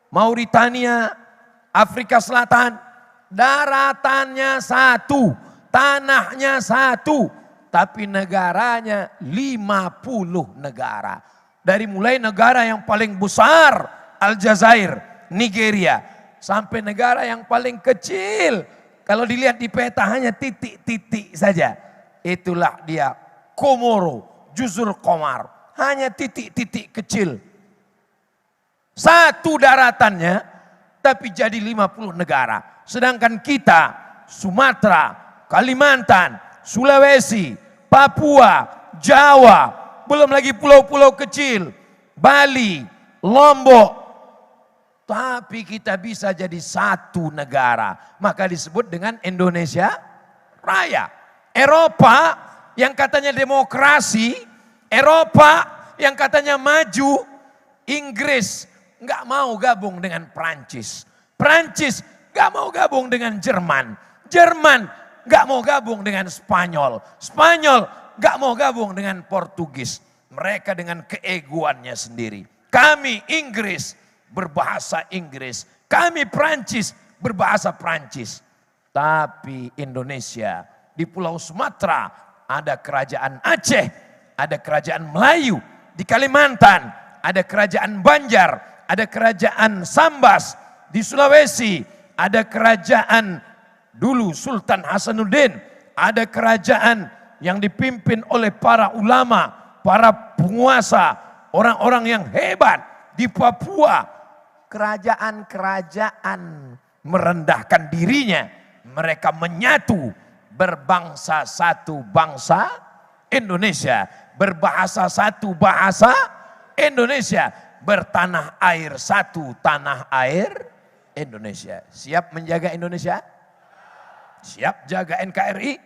Mauritania, Afrika Selatan. Daratannya satu, tanahnya satu, tapi negaranya 50 negara. Dari mulai negara yang paling besar, Aljazair, Nigeria, sampai negara yang paling kecil. Kalau dilihat di peta hanya titik-titik saja. Itulah dia Komoro, Juzur Komar. Hanya titik-titik kecil. Satu daratannya, tapi jadi 50 negara. Sedangkan kita, Sumatera, Kalimantan, Sulawesi, Papua, Jawa, belum lagi pulau-pulau kecil, Bali, Lombok. Tapi kita bisa jadi satu negara. Maka disebut dengan Indonesia Raya. Eropa yang katanya demokrasi, Eropa yang katanya maju, Inggris nggak mau gabung dengan Prancis. Prancis nggak mau gabung dengan Jerman. Jerman nggak mau gabung dengan Spanyol. Spanyol nggak mau gabung dengan Portugis. Mereka dengan keegoannya sendiri. Kami Inggris berbahasa Inggris. Kami Prancis berbahasa Prancis. Tapi Indonesia di Pulau Sumatera ada kerajaan Aceh, ada kerajaan Melayu. Di Kalimantan ada kerajaan Banjar, ada kerajaan Sambas. Di Sulawesi ada kerajaan dulu Sultan Hasanuddin. Ada kerajaan yang dipimpin oleh para ulama, para penguasa, orang-orang yang hebat. Di Papua kerajaan-kerajaan merendahkan dirinya. Mereka menyatu, berbangsa satu bangsa Indonesia, berbahasa satu bahasa Indonesia, bertanah air satu tanah air Indonesia. Siap menjaga Indonesia? Siap jaga NKRI?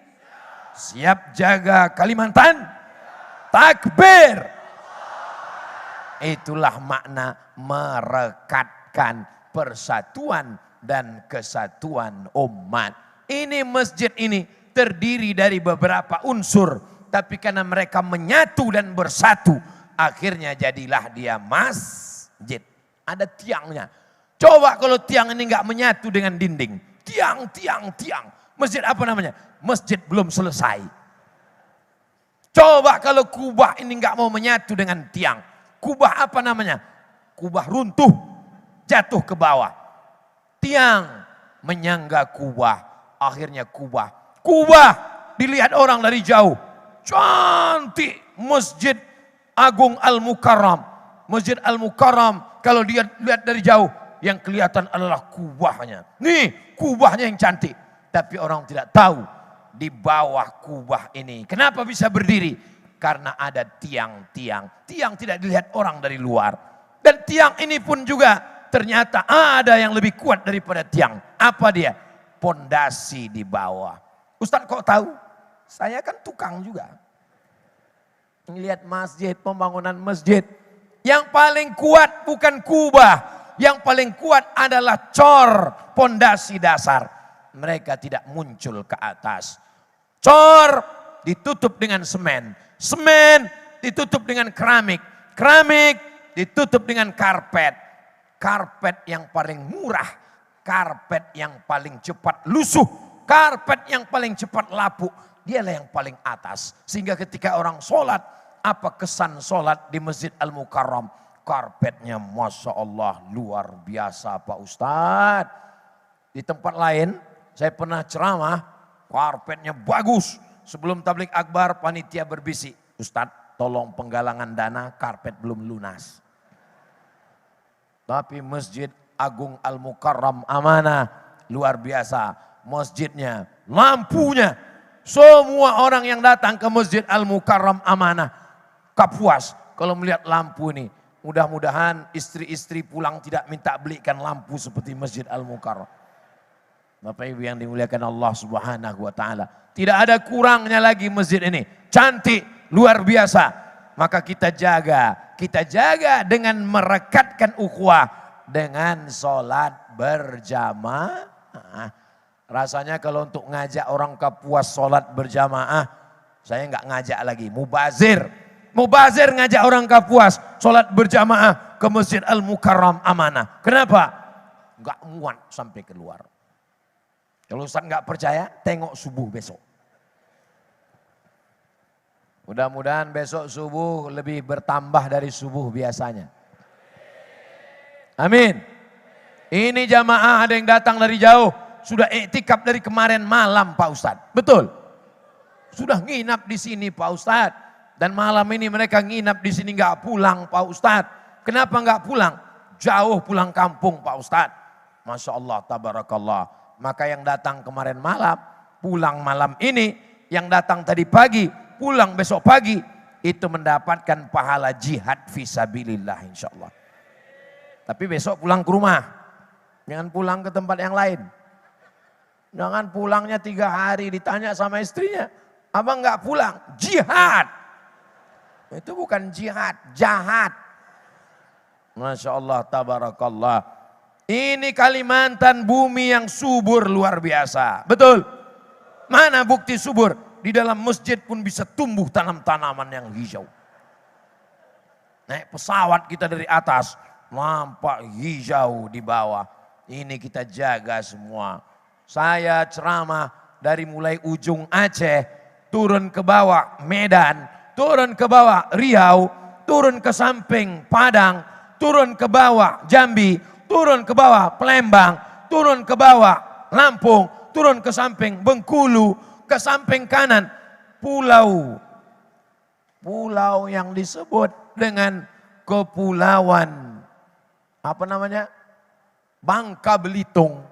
Siap jaga Kalimantan? Takbir! Itulah makna merekatkan persatuan dan kesatuan umat. Ini masjid ini terdiri dari beberapa unsur, tapi karena mereka menyatu dan bersatu, akhirnya jadilah dia masjid. Ada tiangnya. Coba kalau tiang ini nggak menyatu dengan dinding, tiang. Masjid apa namanya? Masjid belum selesai. Coba kalau kubah ini nggak mau menyatu dengan tiang, kubah apa namanya? Kubah runtuh, jatuh ke bawah. Tiang menyangga kubah, akhirnya kubah dilihat orang dari jauh. Cantik Masjid Agung Al-Mukarram. Masjid Al-Mukarram kalau dia lihat dari jauh, yang kelihatan adalah kubahnya. Nih kubahnya yang cantik. Tapi orang tidak tahu di bawah kubah ini. Kenapa bisa berdiri? Karena ada tiang-tiang. Tiang tidak dilihat orang dari luar. Dan tiang ini pun juga ternyata ada yang lebih kuat daripada tiang. Apa dia? Pondasi di bawah. Ustadz kok tahu? Saya kan tukang juga. Lihat masjid, pembangunan masjid. Yang paling kuat bukan kubah. Yang paling kuat adalah cor, pondasi dasar. mereka tidak muncul ke atas. Cor ditutup dengan semen, semen ditutup dengan keramik, keramik ditutup dengan karpet, karpet yang paling murah, karpet yang paling cepat lusuh, karpet yang paling cepat lapuk, dialah yang paling atas. Sehingga ketika orang sholat, apa kesan sholat di Masjid Al-Mukarram? Karpetnya Masya Allah luar biasa Pak Ustadz. Di tempat lain saya pernah ceramah, karpetnya bagus. Sebelum tablik akbar panitia berbisik, Ustadz tolong penggalangan dana, karpet belum lunas. Tapi Masjid Agung Al-Mukarram Amanah luar biasa. Masjidnya, lampunya, semua orang yang datang ke Masjid Al-Mukarram Amanah kapuas kalau melihat lampu ini. Mudah-mudahan istri-istri pulang tidak minta belikan lampu seperti Masjid Al-Mukarram. Bapak Ibu yang dimuliakan Allah Subhanahu wa taala. Tidak ada kurangnya lagi masjid ini. Cantik, luar biasa. Maka kita jaga dengan merekatkan ukhuwah dengan sholat berjamaah. Rasanya kalau untuk ngajak orang Kapuas sholat berjamaah, saya nggak ngajak lagi, mubazir. Mubazir ngajak orang Kapuas sholat berjamaah ke Masjid Al-Mukarram Amanah. Kenapa? Nggak muat sampai keluar. Kalau Ustaz nggak percaya, tengok subuh besok. Mudah-mudahan besok subuh lebih bertambah dari subuh biasanya. Amin. Ini jamaah ada yang datang dari jauh. Sudah iktikaf dari kemarin malam Pak Ustadz. Betul? Sudah nginap di sini Pak Ustadz. Dan malam ini mereka nginap di sini nggak pulang Pak Ustadz. Kenapa nggak pulang? Jauh pulang kampung Pak Ustadz. Masya Allah, tabarakallah. Maka yang datang kemarin malam, pulang malam ini. Yang datang tadi pagi, pulang besok pagi. Itu mendapatkan pahala jihad fisabilillah insya Allah. Tapi besok pulang ke rumah. Jangan pulang ke tempat yang lain. Jangan pulangnya 3 hari ditanya sama istrinya. Abang nggak pulang? Jihad. Itu bukan jihad, jahat. Masya Allah, tabarakallah. Ini Kalimantan bumi yang subur luar biasa. Betul? Mana bukti subur? Di dalam masjid pun bisa tumbuh tanam-tanaman yang hijau. Naik pesawat kita dari atas, nampak hijau di bawah. Ini kita jaga semua. Saya ceramah dari mulai ujung Aceh, turun ke bawah Medan, turun ke bawah Riau, turun ke samping Padang, turun ke bawah Jambi, turun ke bawah Palembang, turun ke bawah Lampung, turun ke samping Bengkulu, ke samping kanan pulau. Pulau yang disebut dengan kepulauan, apa namanya? Bangka Belitung.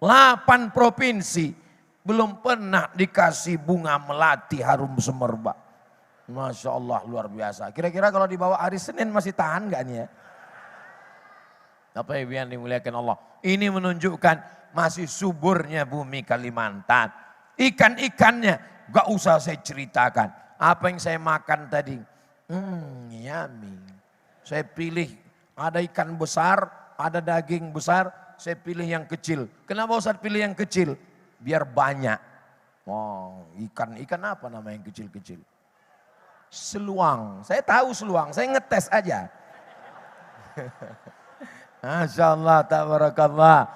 8 provinsi belum pernah dikasih bunga melati harum semerbak. Masya Allah luar biasa. Kira-kira kalau dibawa hari Senin masih tahan gak nih ya? Apa yang dimuliakan Allah. Ini menunjukkan masih suburnya bumi Kalimantan. Ikan-ikannya gak usah saya ceritakan. Apa yang saya makan tadi? Yummy. Saya pilih ada ikan besar, ada daging besar. Saya pilih yang kecil. Kenapa Ustaz pilih yang kecil? Biar banyak. Oh, ikan apa nama yang kecil-kecil? Seluang. Saya tahu seluang, saya ngetes aja. Masya Allah, tabarakallah.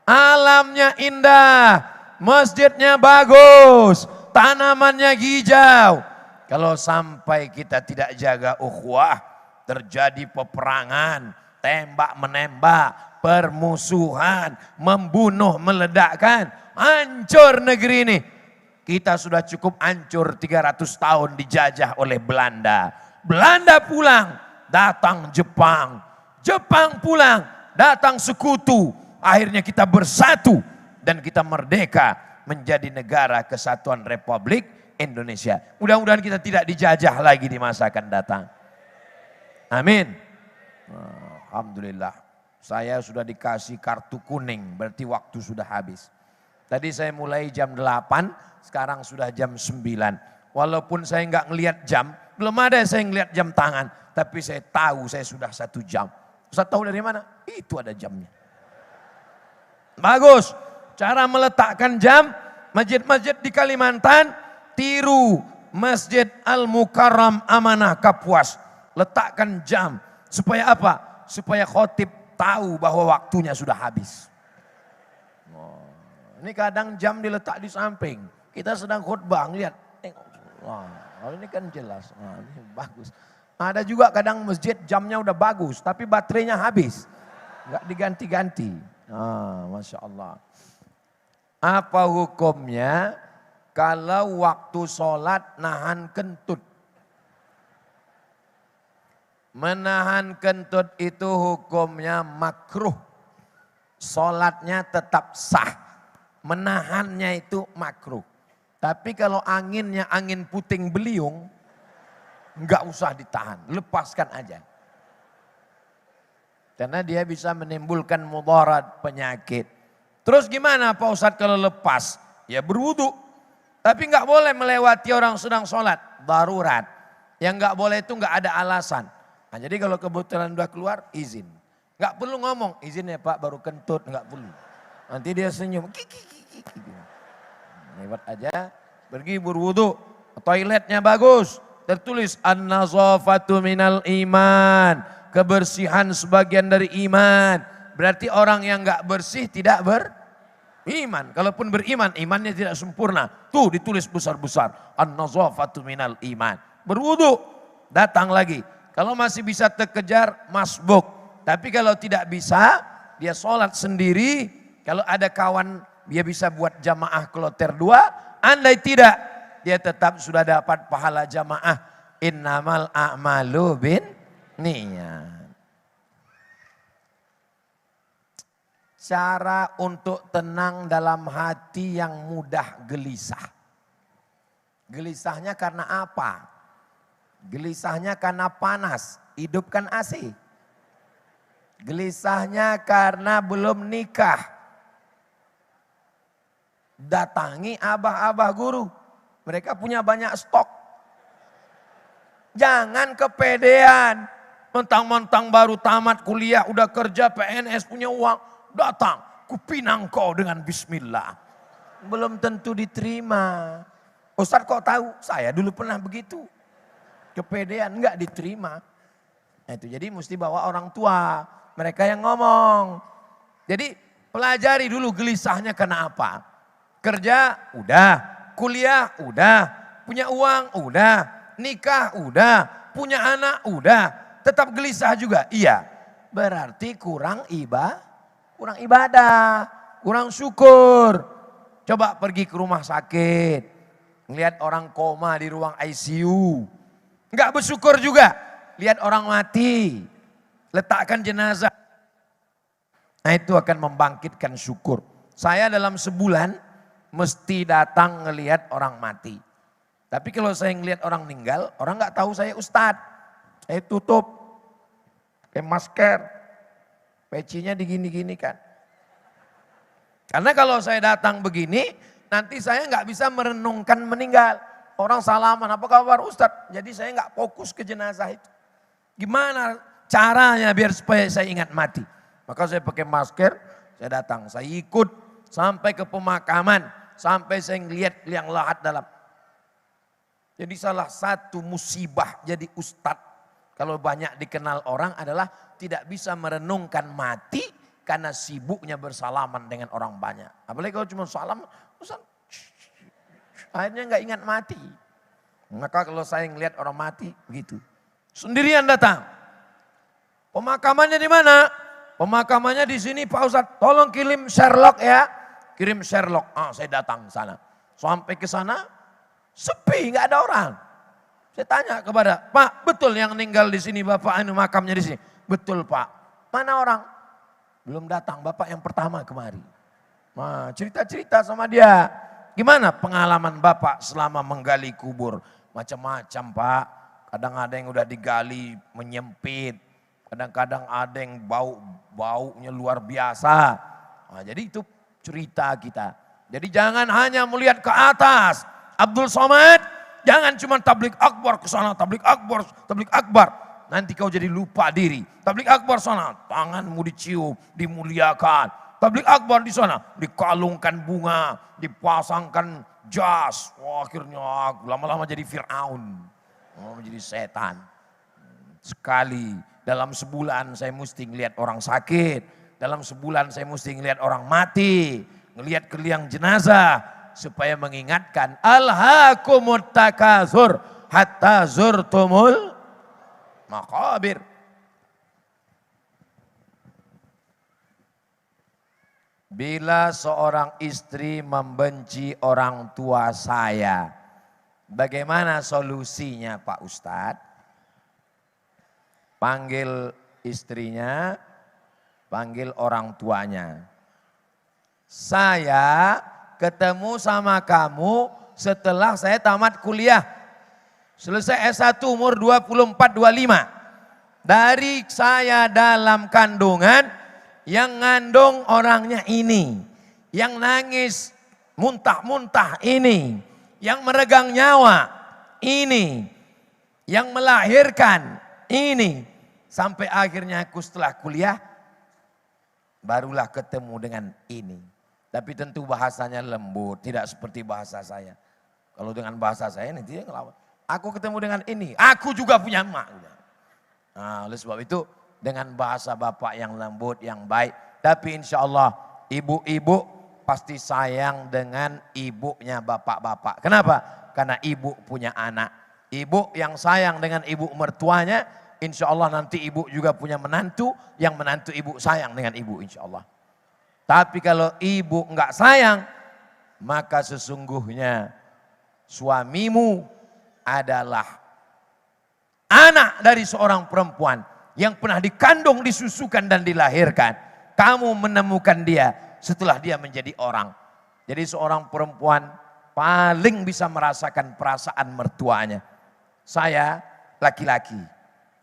Alamnya indah, masjidnya bagus, tanamannya hijau. Kalau sampai kita tidak jaga ukhuwah, terjadi peperangan, tembak-menembak, permusuhan, membunuh, meledakkan, hancur negeri ini. Kita sudah cukup hancur 300 tahun dijajah oleh Belanda. Belanda pulang, datang Jepang. Jepang pulang, datang sekutu. Akhirnya kita bersatu dan kita merdeka menjadi negara kesatuan Republik Indonesia. Mudah-mudahan kita tidak dijajah lagi di masa akan datang. Amin. Alhamdulillah. Saya sudah dikasih kartu kuning, berarti waktu sudah habis. Tadi saya mulai jam 8. Sekarang sudah jam 9. Walaupun saya nggak ngelihat jam, belum ada saya ngelihat jam tangan. Tapi saya tahu saya sudah 1 jam. Ustaz tahu dari mana? Itu ada jamnya. Bagus. cara meletakkan jam, masjid-masjid di Kalimantan, tiru Masjid Al-Mukarram Amanah Kapuas. Letakkan jam. Supaya apa? Supaya khotib tahu bahwa waktunya sudah habis. Ini kadang jam diletak di samping. Kita sedang khutbah, lihat. Wah, ini kan jelas. Wah, ini bagus. Ada juga kadang masjid jamnya udah bagus, tapi baterainya habis. Enggak diganti-ganti. Masya Allah. Apa hukumnya kalau waktu sholat nahan kentut? Menahan kentut itu hukumnya makruh. Sholatnya tetap sah. Menahannya itu makruh. Tapi kalau anginnya angin puting beliung, enggak usah ditahan, lepaskan aja. Karena dia bisa menimbulkan mudarat, penyakit. Terus gimana Pak Ustadz kalau lepas? Ya berwudu. Tapi enggak boleh melewati orang sedang sholat, darurat. Yang enggak boleh itu enggak ada alasan. Nah, jadi kalau kebetulan udah keluar, izin. Enggak perlu ngomong, izin ya Pak baru kentut, enggak perlu. Nanti dia senyum, lewat aja, pergi berwudu, toiletnya bagus, tertulis an-nazafatu minal iman, kebersihan sebagian dari iman. Berarti orang yang enggak bersih tidak beriman. Kalaupun beriman, imannya tidak sempurna. Tuh ditulis besar-besar, an-nazafatu minal iman. Berwudu, datang lagi. Kalau masih bisa terkejar, masbuk. Tapi kalau tidak bisa, dia sholat sendiri. Kalau ada kawan, dia bisa buat jamaah kloter 2. Andai tidak, dia tetap sudah dapat pahala jamaah. Innamal a'malu bin niyat. Cara untuk tenang dalam hati yang mudah gelisah. Gelisahnya karena apa? Gelisahnya karena panas, hidup kan AC. Gelisahnya karena belum nikah. Datangi abah-abah guru. Mereka punya banyak stok. Jangan kepedean. Mentang-mentang baru tamat kuliah, udah kerja PNS, punya uang. Datang, kupinang kau dengan bismillah. Belum tentu diterima. Ustadz kok tahu? Saya dulu pernah begitu. Kepedean enggak diterima. Nah itu jadi mesti bawa orang tua. Mereka yang ngomong. Jadi pelajari dulu gelisahnya karena apa. Kerja udah, kuliah udah, punya uang udah, nikah udah, punya anak udah. Tetap gelisah juga? Iya. Berarti kurang ibadah, kurang syukur. Coba pergi ke rumah sakit. Ngelihat orang koma di ruang ICU. Enggak bersyukur juga. Lihat orang mati. Letakkan jenazah. Nah itu akan membangkitkan syukur. Saya dalam sebulan mesti datang ngelihat orang mati. Tapi kalau saya ngelihat orang meninggal, orang enggak tahu saya ustadz. Saya tutup. Pakai masker. Pecinya digini-gini kan. Karena kalau saya datang begini, nanti saya enggak bisa merenungkan meninggal. Orang salaman, apa kabar Ustadz? Jadi saya enggak fokus ke jenazah itu. Gimana caranya biar supaya saya ingat mati? Maka saya pakai masker, saya datang. Saya ikut sampai ke pemakaman. Sampai saya ngelihat liang lahat dalam. Jadi salah satu musibah jadi ustadz. Kalau banyak dikenal orang adalah tidak bisa merenungkan mati karena sibuknya bersalaman dengan orang banyak. Apalagi kalau cuma salam, akhirnya nggak ingat mati. Maka kalau saya ngelihat orang mati begitu. Sendirian datang. Pemakamannya di mana? Pemakamannya di sini Pak Ustadz. Tolong kirim Sherlock ya. Kirim Sherlock. Saya datang sana. Sampai ke sana sepi, nggak ada orang. Saya tanya kepada Pak, betul yang meninggal di sini Bapak makamnya di sini? Betul Pak. Mana orang? Belum datang, Bapak yang pertama kemari. Nah, cerita-cerita sama dia. Gimana pengalaman Bapak selama menggali kubur? Macam-macam Pak. Kadang ada yang udah digali menyempit. Kadang-kadang ada yang baunya luar biasa. Nah, jadi itu cerita kita. Jadi jangan hanya melihat ke atas. Abdul Somad, jangan cuma tablik akbar ke sana, tablik akbar, tablik akbar. Nanti kau jadi lupa diri. Tablik akbar sana, tanganmu dicium, dimuliakan. tablik akbar di sana. Dikalungkan bunga, dipasangkan jas. Wah, akhirnya lama-lama jadi Fir'aun. Menjadi setan. Sekali dalam sebulan saya mesti ngelihat orang sakit. Dalam sebulan saya mesti ngelihat orang mati. Ngelihat ke liang jenazah. Supaya mengingatkan. Alhaakumut takazur hatta zurtumul maqabir. Bila seorang istri membenci orang tua saya, bagaimana solusinya Pak Ustadz? Panggil istrinya, panggil orang tuanya. Saya ketemu sama kamu setelah saya tamat kuliah. Selesai S1 umur 24-25. Dari saya dalam kandungan, yang ngandung orangnya ini, yang nangis muntah-muntah ini, yang meregang nyawa ini, yang melahirkan ini. Sampai akhirnya aku setelah kuliah, barulah ketemu dengan ini. Tapi tentu bahasanya lembut, tidak seperti bahasa saya. Kalau dengan bahasa saya nanti dia ngelawan. Aku ketemu dengan ini, aku juga punya emak. Nah, oleh sebab itu dengan bahasa bapak yang lembut, yang baik. Tapi insya Allah ibu-ibu pasti sayang dengan ibunya bapak-bapak. Kenapa? Karena ibu punya anak. Ibu yang sayang dengan ibu mertuanya, insya Allah nanti ibu juga punya menantu, yang menantu ibu sayang dengan ibu insya Allah. Tapi kalau ibu enggak sayang, maka sesungguhnya suamimu adalah anak dari seorang perempuan yang pernah dikandung, disusukan dan dilahirkan. Kamu menemukan dia setelah dia menjadi orang. Jadi seorang perempuan paling bisa merasakan perasaan mertuanya. Saya laki-laki.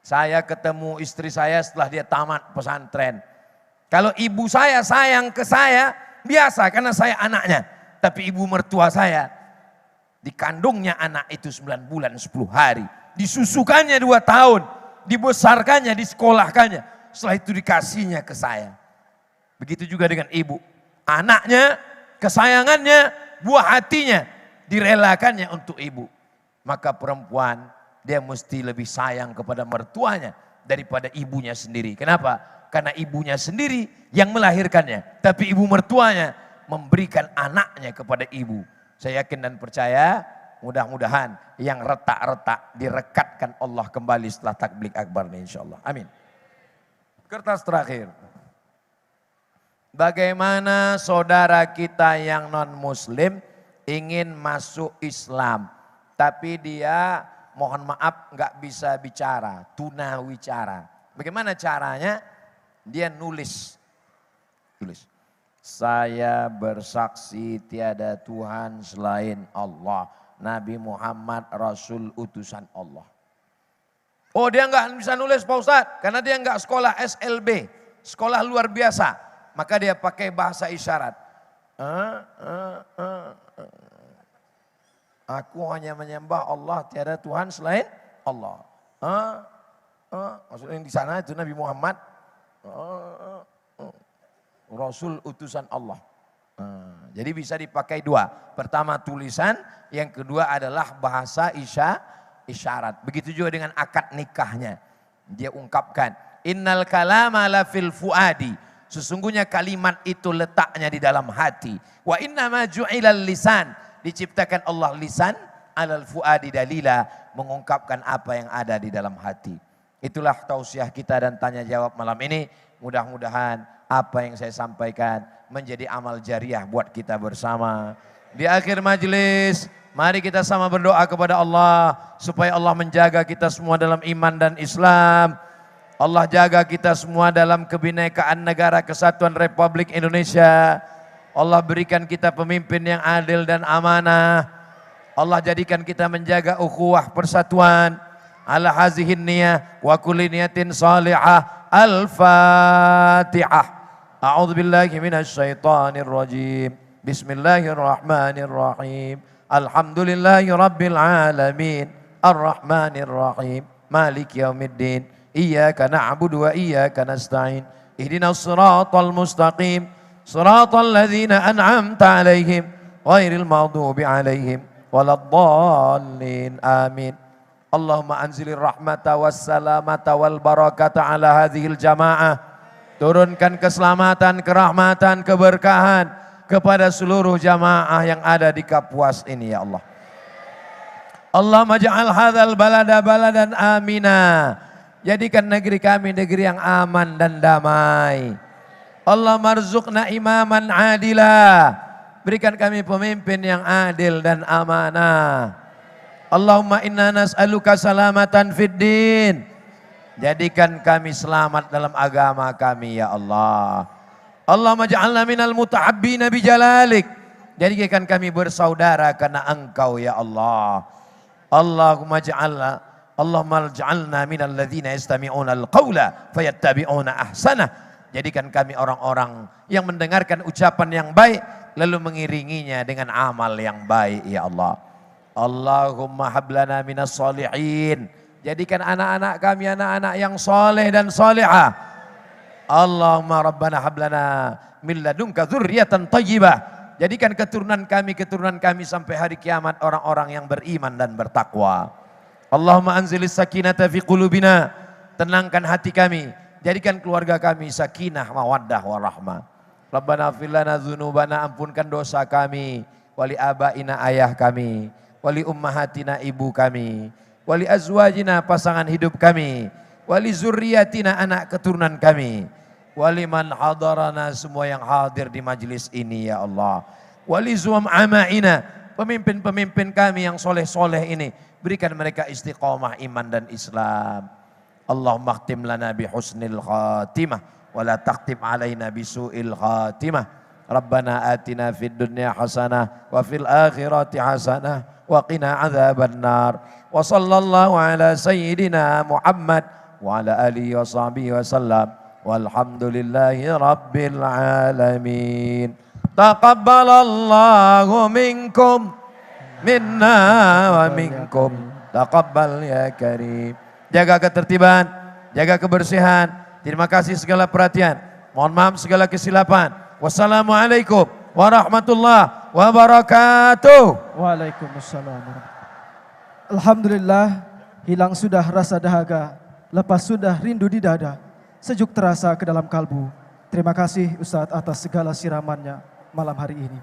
Saya ketemu istri saya setelah dia tamat pesantren. Kalau ibu saya sayang ke saya, biasa karena saya anaknya. Tapi ibu mertua saya, dikandungnya anak itu 9 bulan 10 hari. Disusukannya 2 tahun. Dibesarkannya, disekolahkannya. Setelah itu dikasihnya ke saya. Begitu juga dengan ibu. Anaknya, kesayangannya, buah hatinya direlakannya untuk ibu. Maka perempuan dia mesti lebih sayang kepada mertuanya daripada ibunya sendiri. Kenapa? Karena ibunya sendiri yang melahirkannya. Tapi ibu mertuanya memberikan anaknya kepada ibu. Saya yakin dan percaya mudah-mudahan yang retak-retak direkatkan Allah kembali setelah takbir akbar ini insyaallah. Amin. Kertas terakhir. Bagaimana saudara kita yang non muslim ingin masuk Islam. Tapi dia mohon maaf nggak bisa bicara, tunawicara. Bagaimana caranya? Dia nulis. Saya bersaksi tiada Tuhan selain Allah. Nabi Muhammad Rasul utusan Allah. Oh dia nggak bisa nulis Pak Ustadz. Karena dia nggak sekolah SLB. Sekolah luar biasa. Maka dia pakai bahasa isyarat. Aku hanya menyembah Allah, tiada Tuhan selain Allah. Maksudnya di sana itu Nabi Muhammad. Rasul utusan Allah. Jadi bisa dipakai 2. Pertama tulisan, yang kedua adalah bahasa isyarat. Begitu juga dengan akad nikahnya. Dia ungkapkan, innal kalama la fil fuadi. Sesungguhnya kalimat itu letaknya di dalam hati. Wa inna ma ju'ilal lisan. Diciptakan Allah lisan alal fuadi dalila. Mengungkapkan apa yang ada di dalam hati. Itulah tausiah kita dan tanya jawab malam ini. Mudah-mudahan apa yang saya sampaikan menjadi amal jariah buat kita bersama. Di akhir majelis, mari kita sama berdoa kepada Allah supaya Allah menjaga kita semua dalam iman dan Islam. Allah jaga kita semua dalam kebinekaan negara kesatuan Republik Indonesia. Allah berikan kita pemimpin yang adil dan amanah. Allah jadikan kita menjaga ukhuwah persatuan. Ala hazihin niyah wa kulli niyatin salihah. Al-Fatihah. A'udzu billahi minasy syaithanir rajim. Bismillahirrahmanirrahim. Alhamdulillahi rabbil alamin. Arrahmanir rahim. Maliki yaumiddin. Iyyaka na'budu wa iyyaka nasta'in. Ihdinas siratal mustaqim. Shiratal ladzina an'amta 'alaihim ghairil maghdubi 'alaihim waladdallin. Amin. Allahumma anzilir rahmata wassalamata wal barakata ala hadhil jamaah. Turunkan keselamatan, kerahmatan, keberkahan kepada seluruh jamaah yang ada di Kapuas ini ya Allah. Allahumma ja'al hadzal balada baladan amina. Jadikan negeri kami negeri yang aman dan damai. Allahumma arzuqna imaman adila. Berikan kami pemimpin yang adil dan amanah. Allahumma inna nas'aluka salamatan fid din. Jadikan kami selamat dalam agama kami ya Allah. Allahumma ja'alna minal muta'abbina bijalalik. Jadikan kami bersaudara karena Engkau ya Allah. Allahumma ja'alna minal ladzina yastami'una al-qawla fayattabi'una ahsanah. Jadikan kami orang-orang yang mendengarkan ucapan yang baik lalu mengiringinya dengan amal yang baik ya Allah. Allahumma hablana minas solihin. Jadikan anak-anak kami anak-anak yang soleh dan solehah. Allahumma rabbana hablana min ladunka dzurriyyatan thayyibah. Jadikan keturunan kami sampai hari kiamat orang-orang yang beriman dan bertakwa. Allahumma anzilis sakinata fi qulubina. Tenangkan hati kami. Jadikan keluarga kami sakinah, mawaddah, warahmah. Rabbana ighfir lana dzunubana, ampunkan dosa kami. Wali abaina, ayah kami. Wali ummahatina, ibu kami. Wali azwajina, pasangan hidup kami. Wali zurriyatina, anak keturunan kami. Wali man hadarana, semua yang hadir di majlis ini ya Allah. Wali zuam amaina, pemimpin-pemimpin kami yang soleh-soleh ini. Berikan mereka istiqamah iman dan Islam. Allahumma khtim lana bi husnil khatimah. Wala taqtim alaina bisu'il khatimah. Rabbana atina fid dunya hasanah. Wa fil akhirati hasanah. Wa qina adzaban nar. Wa sallallahu ala sayyidina Muhammad. Wa ala alihi wa sahbihi wa sallam. Walhamdulillahi rabbil alamin. Taqabbalallahu minkum minna wa minkum. Taqabbal ya karim. Jaga ketertiban, jaga kebersihan. Terima kasih segala perhatian. Mohon maaf segala kesilapan. Wassalamualaikum warahmatullahi wabarakatuh. Waalaikumsalam. Alhamdulillah, hilang sudah rasa dahaga, lepas sudah rindu di dada, sejuk terasa ke dalam kalbu. Terima kasih Ustadz atas segala siramannya malam hari ini.